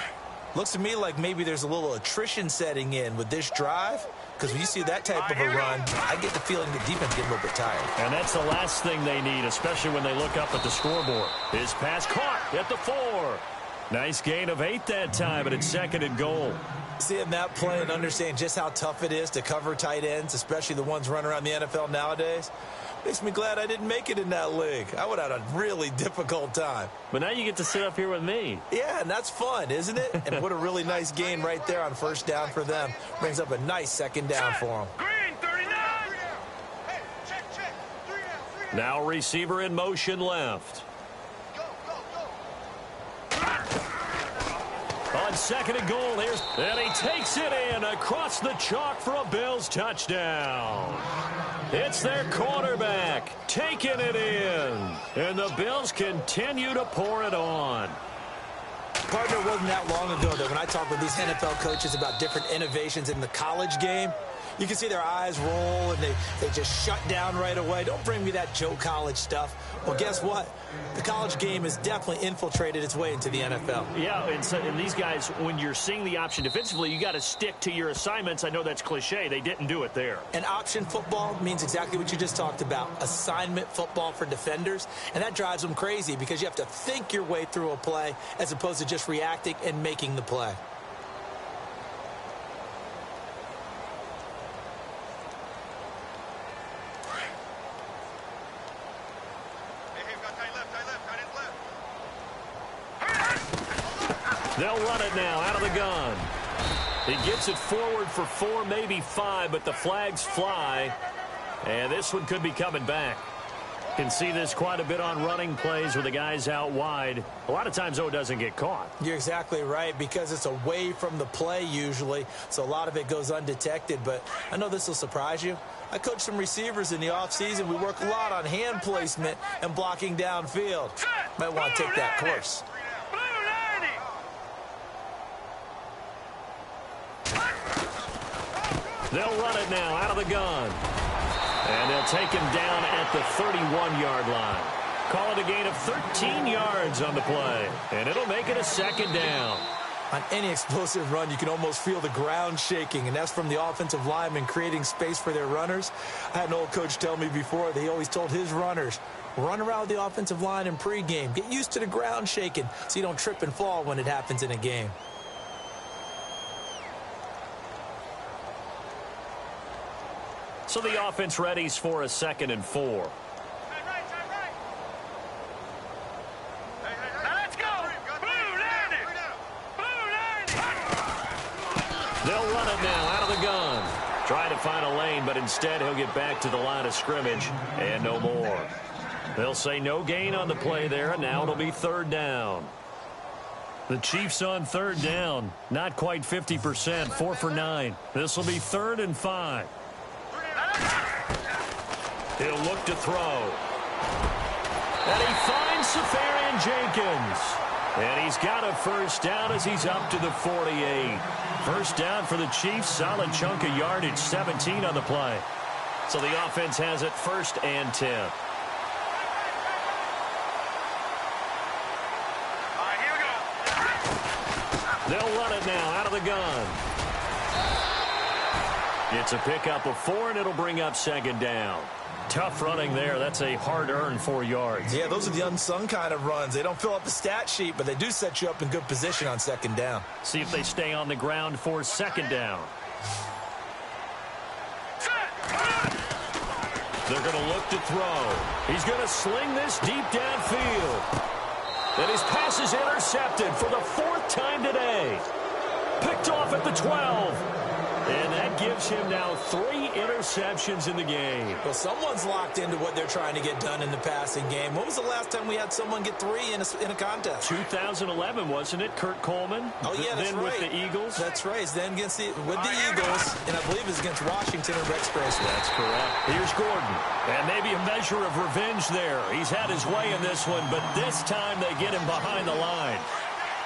Looks to me like maybe there's a little attrition setting in with this drive, because when you see that type of a run, I get the feeling the defense getting a little bit tired. And that's the last thing they need, especially when they look up at the scoreboard. His pass caught at the 4. Nice gain of 8 that time, but it's 2nd and goal. Seeing that play and understand just how tough it is to cover tight ends, especially the ones running around the NFL nowadays, makes me glad I didn't make it in that league. I would have had a really difficult time. But now you get to sit up here with me. Yeah, and that's fun, isn't it? And what a really nice gain right there on first down for them. Brings up a nice second down for them. Green, 39. Hey, check. 3 now. Now receiver in motion left. Go. On 2nd and goal, and he takes it in across the chalk for a Bills touchdown. It's their quarterback taking it in, and the Bills continue to pour it on. Partner, it wasn't that long ago that when I talk with these NFL coaches about different innovations in the college game, you can see their eyes roll and they just shut down right away. Don't bring me that Joe College stuff. Well, guess what? The college game has definitely infiltrated its way into the NFL. Yeah, and these guys, when you're seeing the option defensively, you got to stick to your assignments. I know that's cliche. They didn't do it there. And option football means exactly what you just talked about, assignment football for defenders. And that drives them crazy because you have to think your way through a play as opposed to just reacting and making the play. They'll run it now out of the gun. He gets it forward for 4, maybe 5, but the flags fly. And this one could be coming back. Can see this quite a bit on running plays with the guys out wide. A lot of times, though, it doesn't get caught. You're exactly right, because it's away from the play usually, so a lot of it goes undetected. But I know this will surprise you. I coach some receivers in the offseason. We work a lot on hand placement and blocking downfield. Might want to take that course. They'll run it now out of the gun. And they'll take him down at the 31-yard line. Call it a gain of 13 yards on the play. And it'll make it a second down. On any explosive run, you can almost feel the ground shaking, and that's from the offensive linemen creating space for their runners. I had an old coach tell me before, they always told his runners, run around the offensive line in pregame. Get used to the ground shaking so you don't trip and fall when it happens in a game. So the offense readies for a 2nd and 4. They'll run it now out of the gun. Trying to find a lane, but instead he'll get back to the line of scrimmage and no more. They'll say no gain on the play there, and now it'll be 3rd down. The Chiefs on 3rd down. Not quite 50%, 4 for 9. This will be 3rd and 5. He'll look to throw. And he finds Safarian Jenkins. And he's got a 1st down as he's up to the 48. 1st down for the Chiefs. Solid chunk of yardage. 17 on the play. So the offense has it 1st and 10. All right, here we go. They'll run it now out of the gun. It's a pickup of 4, and it'll bring up 2nd down. Tough running there. That's a hard-earned 4 yards. Yeah, those are the unsung kind of runs. They don't fill up the stat sheet, but they do set you up in good position on 2nd down. See if they stay on the ground for 2nd down. They're going to look to throw. He's going to sling this deep downfield. And his pass is intercepted for the 4th time today. Picked off at the 12. And that gives him now 3 interceptions in the game. Well, someone's locked into what they're trying to get done in the passing game. When was the last time we had someone get 3 in a contest? 2011, wasn't it? Kurt Coleman? Oh, yeah, that's then right. with the Eagles? That's right. Then against with the Eagles, and I believe it's against Washington and Rex Raceway. That's correct. Here's Gordon. And maybe a measure of revenge there. He's had his way in this one, but this time they get him behind the line.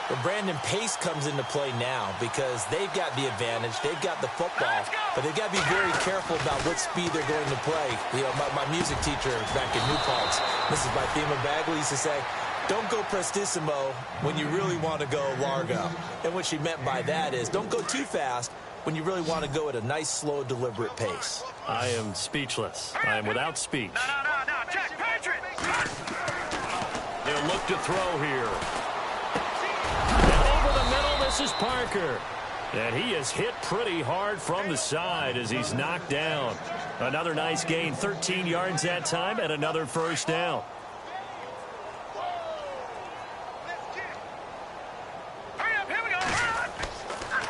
But Brandon Pace comes into play now because they've got the advantage. They've got the football, but they've got to be very careful about what speed they're going to play. You know, my music teacher back in New Paltz, Mrs. Bythema Bagley, used to say, don't go prestissimo when you really want to go largo. And what she meant by that is don't go too fast when you really want to go at a nice, slow, deliberate pace. I am speechless. I am without speech. No, Jack Patrick. They'll look to throw here. And over the middle, this is Parker. And he is hit pretty hard from the side as he's knocked down. Another nice gain, 13 yards that time, and another first down.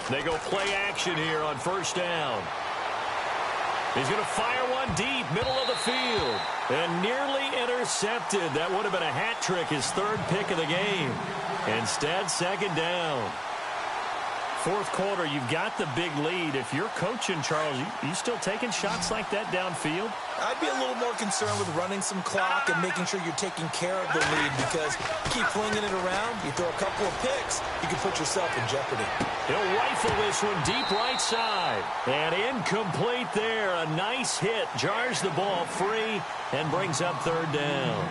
They go play action here on first down. He's going to fire one deep, middle of the field. And nearly intercepted. That would have been a hat trick, his third pick of the game. Instead, second down. Fourth quarter, you've got the big lead. If you're coaching, Charles, you still taking shots like that downfield? I'd be a little more concerned with running some clock and making sure you're taking care of the lead, because keep flinging it around, you throw a couple of picks, you can put yourself in jeopardy. He'll rifle this one deep right side. And incomplete there. A nice hit. Jars the ball free and brings up third down.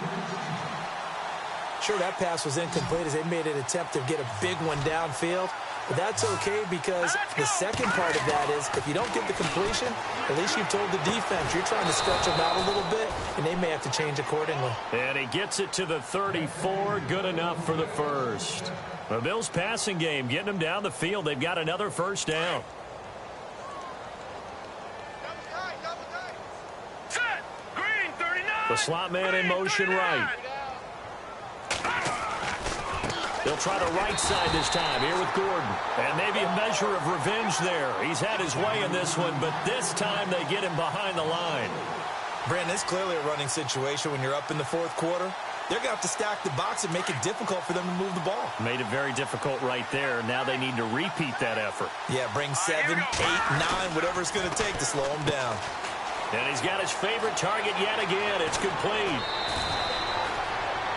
Sure, that pass was incomplete as they made an attempt to get a big one downfield. But that's okay, because the second part of that is if you don't get the completion, at least you've told the defense you're trying to stretch them out a little bit, and they may have to change accordingly. And he gets it to the 34. Good enough for the first. The Bills' passing game getting them down the field. They've got another first down. Set. Green, 39. The slot man in motion right. They'll try the right side this time here with Gordon. And maybe a measure of revenge there. He's had his way in this one, but this time they get him behind the line. Brandon, it's clearly a running situation when you're up in the fourth quarter. They're going to have to stack the box and make it difficult for them to move the ball. Made it very difficult right there. Now they need to repeat that effort. Yeah, bring 7, 8, 9, whatever it's going to take to slow him down. And he's got his favorite target yet again. It's complete.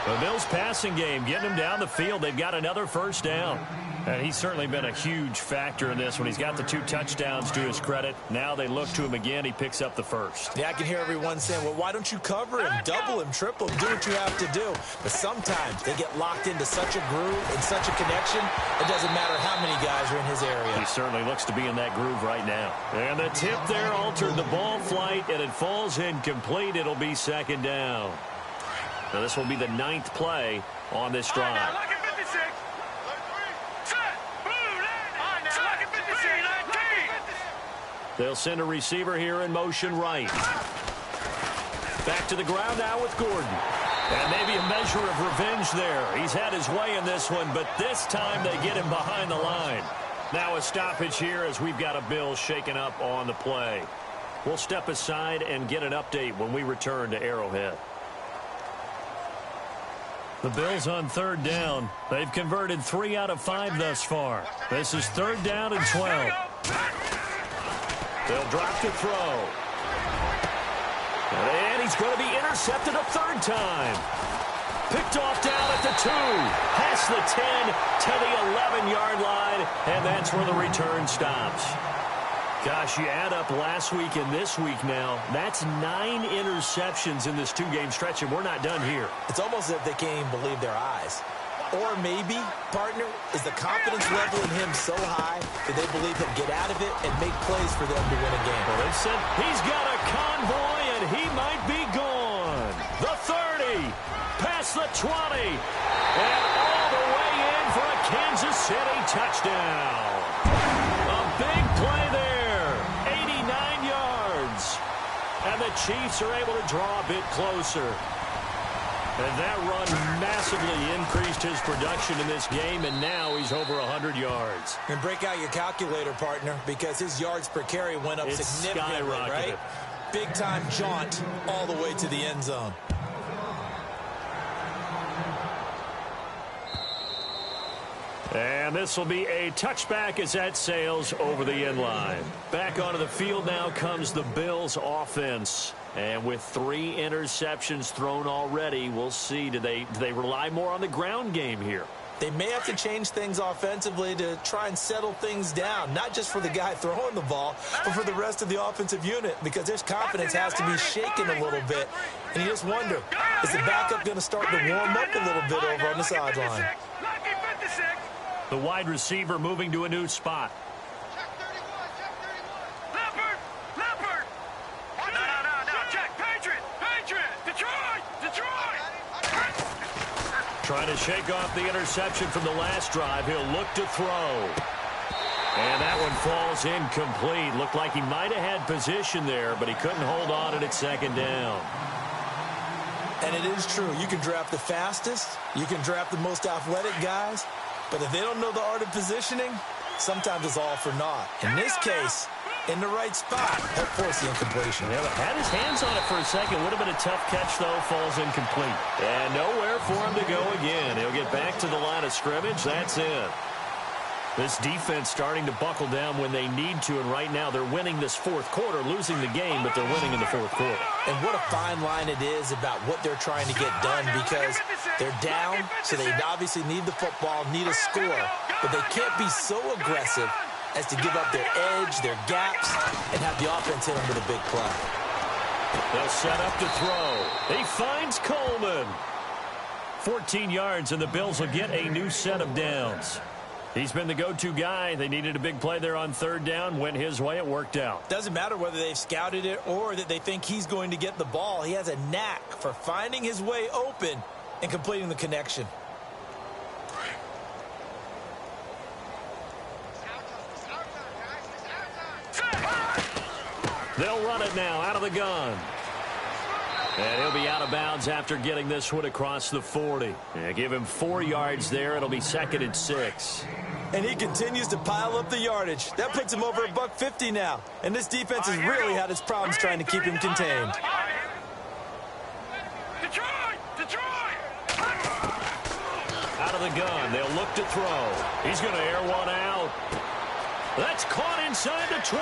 The Bills passing game, getting him down the field. They've got another first down. And he's certainly been a huge factor in this when he's got the 2 touchdowns to his credit. Now they look to him again. He picks up the first. Yeah, I can hear everyone saying, well, why don't you cover him, double him, triple him, do what you have to do. But sometimes they get locked into such a groove and such a connection, it doesn't matter how many guys are in his area. He certainly looks to be in that groove right now. And the tip there altered the ball flight, and it falls incomplete. It'll be second down. Now this will be the 9th play on this drive. They'll send a receiver here in motion right. Back to the ground now with Gordon. And maybe a measure of revenge there. He's had his way in this one, but this time they get him behind the line. Now a stoppage here as we've got a Bill shaken up on the play. We'll step aside and get an update when we return to Arrowhead. The Bills on third down. They've converted 3 out of 5 thus far. This is third down and 12. They'll drop to throw. And he's going to be intercepted a third time. Picked off down at the 2. Past the 10 to the 11-yard line. And that's where the return stops. Gosh, you add up last week and this week now. That's 9 interceptions in this 2-game stretch, and we're not done here. It's almost as if they can't even believe their eyes. Or maybe, partner, is the confidence level in him so high that they believe he'll get out of it and make plays for them to win a game. Well, they said he's got a convoy, and he might be gone. The 30, past the 20, and all the way in for a Kansas City touchdown. A big play there, 89 yards. And the Chiefs are able to draw a bit closer. And that run massively increased his production in this game, and now he's over 100 yards. And break out your calculator, partner, because his yards per carry went up significantly, right? Big-time jaunt all the way to the end zone. And this will be a touchback as that sails over the end line. Back onto the field now comes the Bills offense. And with 3 interceptions thrown already, we'll see. Do they rely more on the ground game here? They may have to change things offensively to try and settle things down, not just for the guy throwing the ball, but for the rest of the offensive unit, because their confidence has to be shaken a little bit. And you just wonder, is the backup going to start to warm up a little bit over on the sideline? The wide receiver moving to a new spot. Trying to shake off the interception from the last drive. He'll look to throw. And that one falls incomplete. Looked like he might have had position there, but he couldn't hold on at second down. And it is true. You can draft the fastest. You can draft the most athletic guys. But if they don't know the art of positioning, sometimes it's all for naught. In this case, in the right spot, help force the incompletion. Yeah, had his hands on it for a second. Would have been a tough catch, though. Falls incomplete. And nowhere for him to go again. He'll get back to the line of scrimmage. That's it. This defense starting to buckle down when they need to, and right now they're winning this fourth quarter, losing the game, but they're winning in the fourth quarter. And what a fine line it is about what they're trying to get done, because they're down, so they obviously need the football, need a score, but they can't be so aggressive as to give up their edge, their gaps, and have the offense hit them with a big play. They'll set up to throw. He finds Coleman. 14 yards, and the Bills will get a new set of downs. He's been the go-to guy. They needed a big play there on third down. Went his way. It worked out. Doesn't matter whether they've scouted it or that they think he's going to get the ball. He has a knack for finding his way open and completing the connection. They'll run it now out of the gun. And he'll be out of bounds after getting this one across the 40. Yeah, give him 4 yards there. It'll be 2nd and 6. And he continues to pile up the yardage. That puts him over $150 now. And this defense has really had its problems trying to keep him contained. of the gun. They'll look to throw. He's going to air one out. That's caught inside the 20.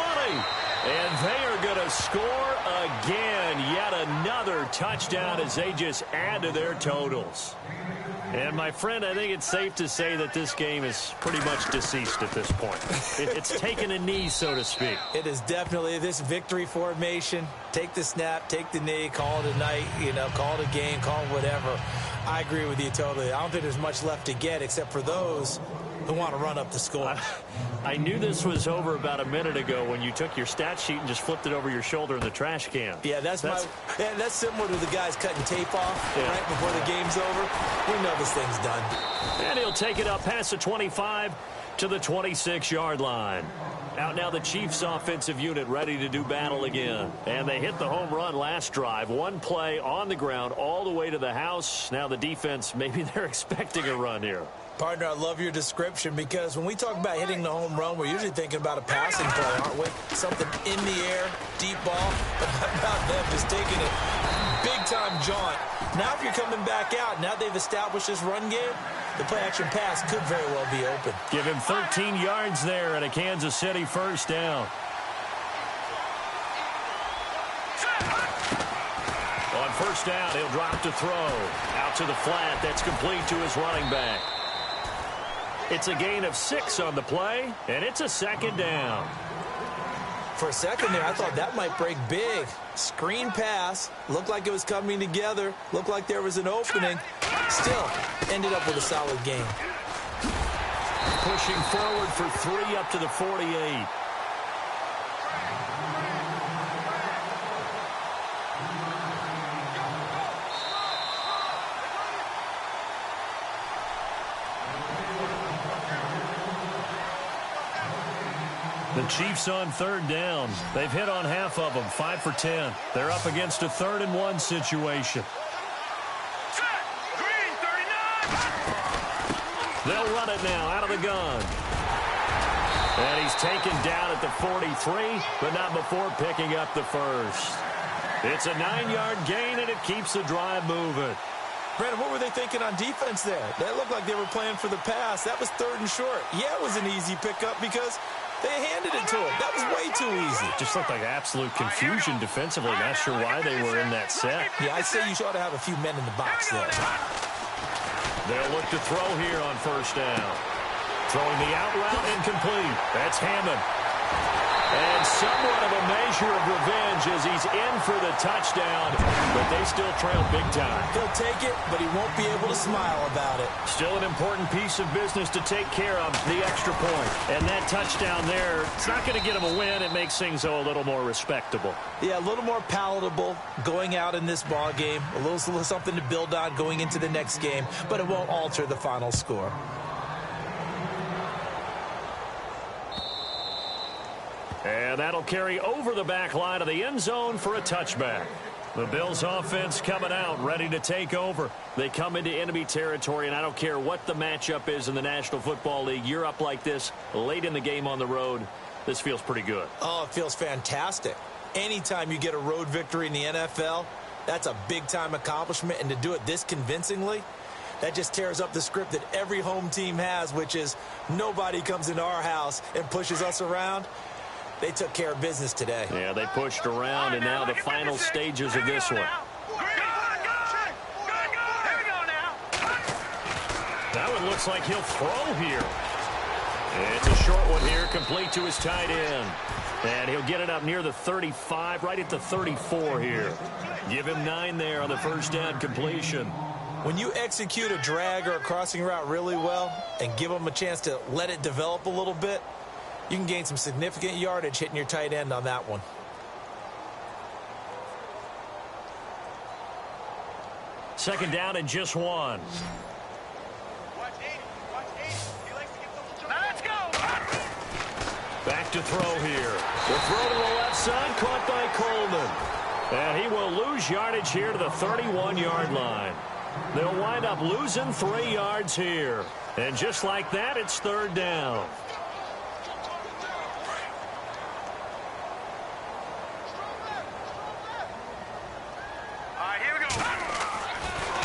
And they are going to score again. Yet another touchdown as they just add to their totals. And, my friend, I think it's safe to say that this game is pretty much deceased at this point. It's taken a knee, so to speak. It is definitely this victory formation. Take the snap, take the knee, call it a night, call it a game, call it whatever. I agree with you totally. I don't think there's much left to get except for those who want to run up the score. I knew this was over about a minute ago when you took your stat sheet and just flipped it over your shoulder in the trash can. Yeah, that's similar to the guys cutting tape off right before the game's over. We know this thing's done. And he'll take it up past the 25 to the 26-yard line. Out now the Chiefs offensive unit ready to do battle again. And they hit the home run last drive. One play on the ground all the way to the house. Now the defense, maybe they're expecting a run here. Partner, I love your description because when we talk about hitting the home run, we're usually thinking about a passing play, aren't we? Something in the air, deep ball. But how about them just taking it big-time jaunt? Now if you're coming back out, now they've established this run game, the play-action pass could very well be open. Give him 13 yards there and a Kansas City first down. On first down, he'll drop to throw. Out to the flat. That's complete to his running back. It's a gain of 6 on the play, and it's a second down. For a second there, I thought that might break big. Screen pass. Looked like it was coming together. Looked like there was an opening. Still, ended up with a solid gain. Pushing forward for 3 up to the 48. The Chiefs on third down. They've hit on half of them, 5 for 10. They're up against a 3rd and 1 situation. Green 39. They'll run it now out of the gun. And he's taken down at the 43, but not before picking up the first. It's a 9-yard gain, and it keeps the drive moving. Brandon, what were they thinking on defense there? That looked like they were playing for the pass. That was 3rd and short. Yeah, it was an easy pickup because they handed it to him. That was way too easy. Just looked like absolute confusion defensively. Not sure why they were in that set. Yeah, I'd say you ought to have a few men in the box there. They'll look to throw here on first down. Throwing the out route incomplete. That's Hammond. And somewhat of a measure of revenge as he's in for the touchdown, but they still trail big time. He'll take it, but he won't be able to smile about it. Still an important piece of business to take care of, the extra point. And that touchdown there, it's not going to get him a win. It makes things, though, a little more respectable. Yeah, a little more palatable going out in this ball game. A little something to build on going into the next game, but it won't alter the final score. And that'll carry over the back line of the end zone for a touchback. The Bills offense coming out, ready to take over. They come into enemy territory, and I don't care what the matchup is in the National Football League. You're up like this late in the game on the road. This feels pretty good. Oh, it feels fantastic. Anytime you get a road victory in the NFL, that's a big-time accomplishment. And to do it this convincingly, that just tears up the script that every home team has, which is nobody comes into our house and pushes us around. They took care of business today. Yeah, they pushed around, and now the final stages of this one. That one looks like he'll throw here. It's a short one here, complete to his tight end. And he'll get it up near the 35, right at the 34 here. Give him 9 there on the first down completion. When you execute a drag or a crossing route really well and give them a chance to let it develop a little bit, you can gain some significant yardage hitting your tight end on that one. Second down and just 1. Let's go. Back to throw here. The throw to the left side, caught by Coleman. And he will lose yardage here to the 31-yard line. They'll wind up losing 3 yards here. And just like that, it's 3rd down.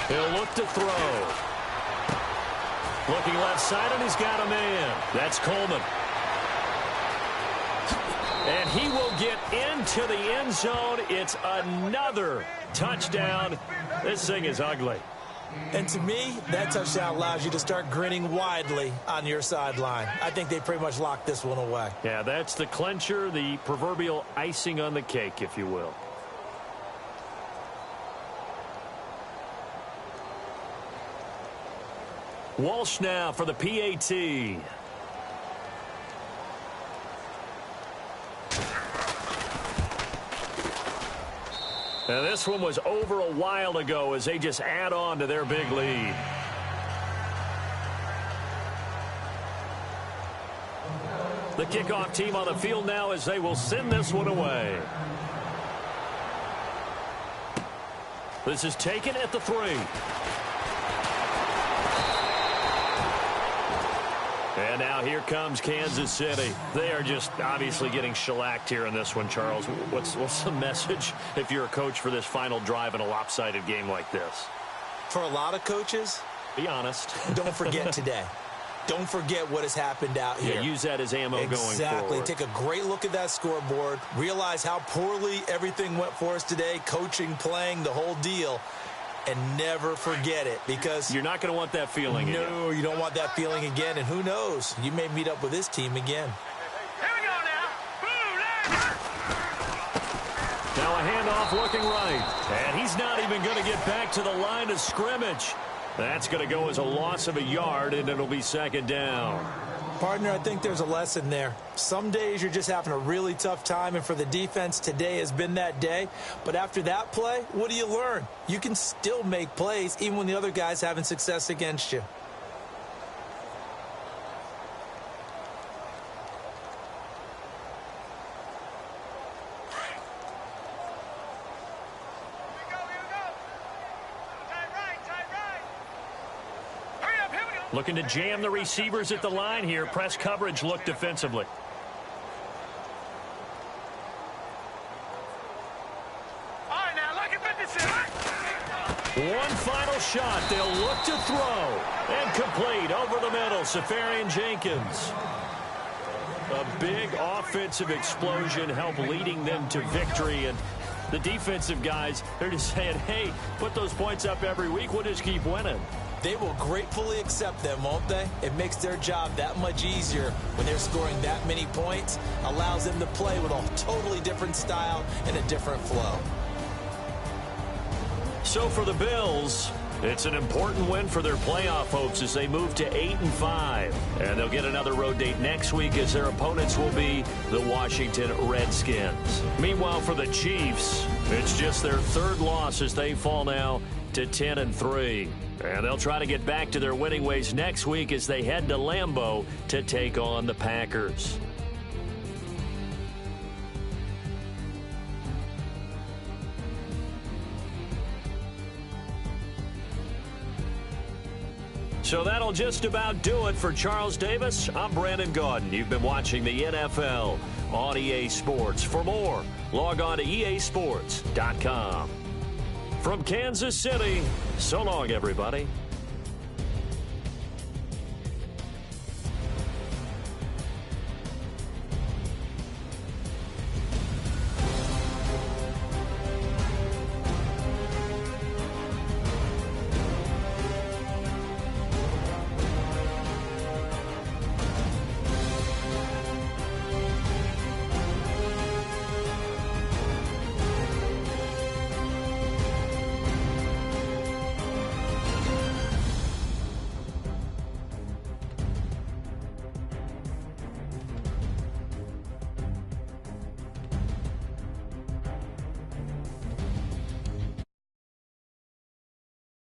He'll look to throw. Looking left side, and he's got a man. That's Coleman. And he will get into the end zone. It's another touchdown. This thing is ugly. And to me, that touchdown allows you to start grinning widely on your sideline. I think they pretty much locked this one away. Yeah, that's the clincher, the proverbial icing on the cake, if you will. Walsh now for the PAT. Now this one was over a while ago as they just add on to their big lead. The kickoff team on the field now as they will send this one away. This is taken at the 3. And now here comes Kansas City. They are just obviously getting shellacked here in this one, Charles. What's the message if you're a coach for this final drive in a lopsided game like this? For a lot of coaches, be honest. Don't forget today. Don't forget what has happened out here. Yeah, use that as ammo going forward. Exactly. Take a great look at that scoreboard. Realize how poorly everything went for us today. Coaching, playing, the whole deal. And never forget it, because you're not going to want that feeling again. No, you don't want that feeling again. And who knows? You may meet up with this team again. Here we go now. Now a handoff looking right. And he's not even going to get back to the line of scrimmage. That's going to go as a loss of a yard, and it'll be second down. Partner, I think there's a lesson there. Some days you're just having a really tough time, and for the defense, today has been that day. But after that play, what do you learn? You can still make plays even when the other guy's having success against you. Looking to jam the receivers at the line here. Press coverage look defensively. All right, now look at 57. One final shot. They'll look to throw. And complete over the middle. Safarian Jenkins. A big offensive explosion helped leading them to victory. And the defensive guys, they're just saying, hey, put those points up every week. We'll just keep winning. They will gratefully accept them, won't they? It makes their job that much easier when they're scoring that many points. Allows them to play with a totally different style and a different flow. So for the Bills, it's an important win for their playoff hopes as they move to 8-5. And they'll get another road date next week as their opponents will be the Washington Redskins. Meanwhile, for the Chiefs, it's just their third loss as they fall now to 10-3. And they'll try to get back to their winning ways next week as they head to Lambeau to take on the Packers. So that'll just about do it for Charles Davis. I'm Brandon Gaudin. You've been watching the NFL on EA Sports. For more, log on to easports.com. From Kansas City, so long, everybody.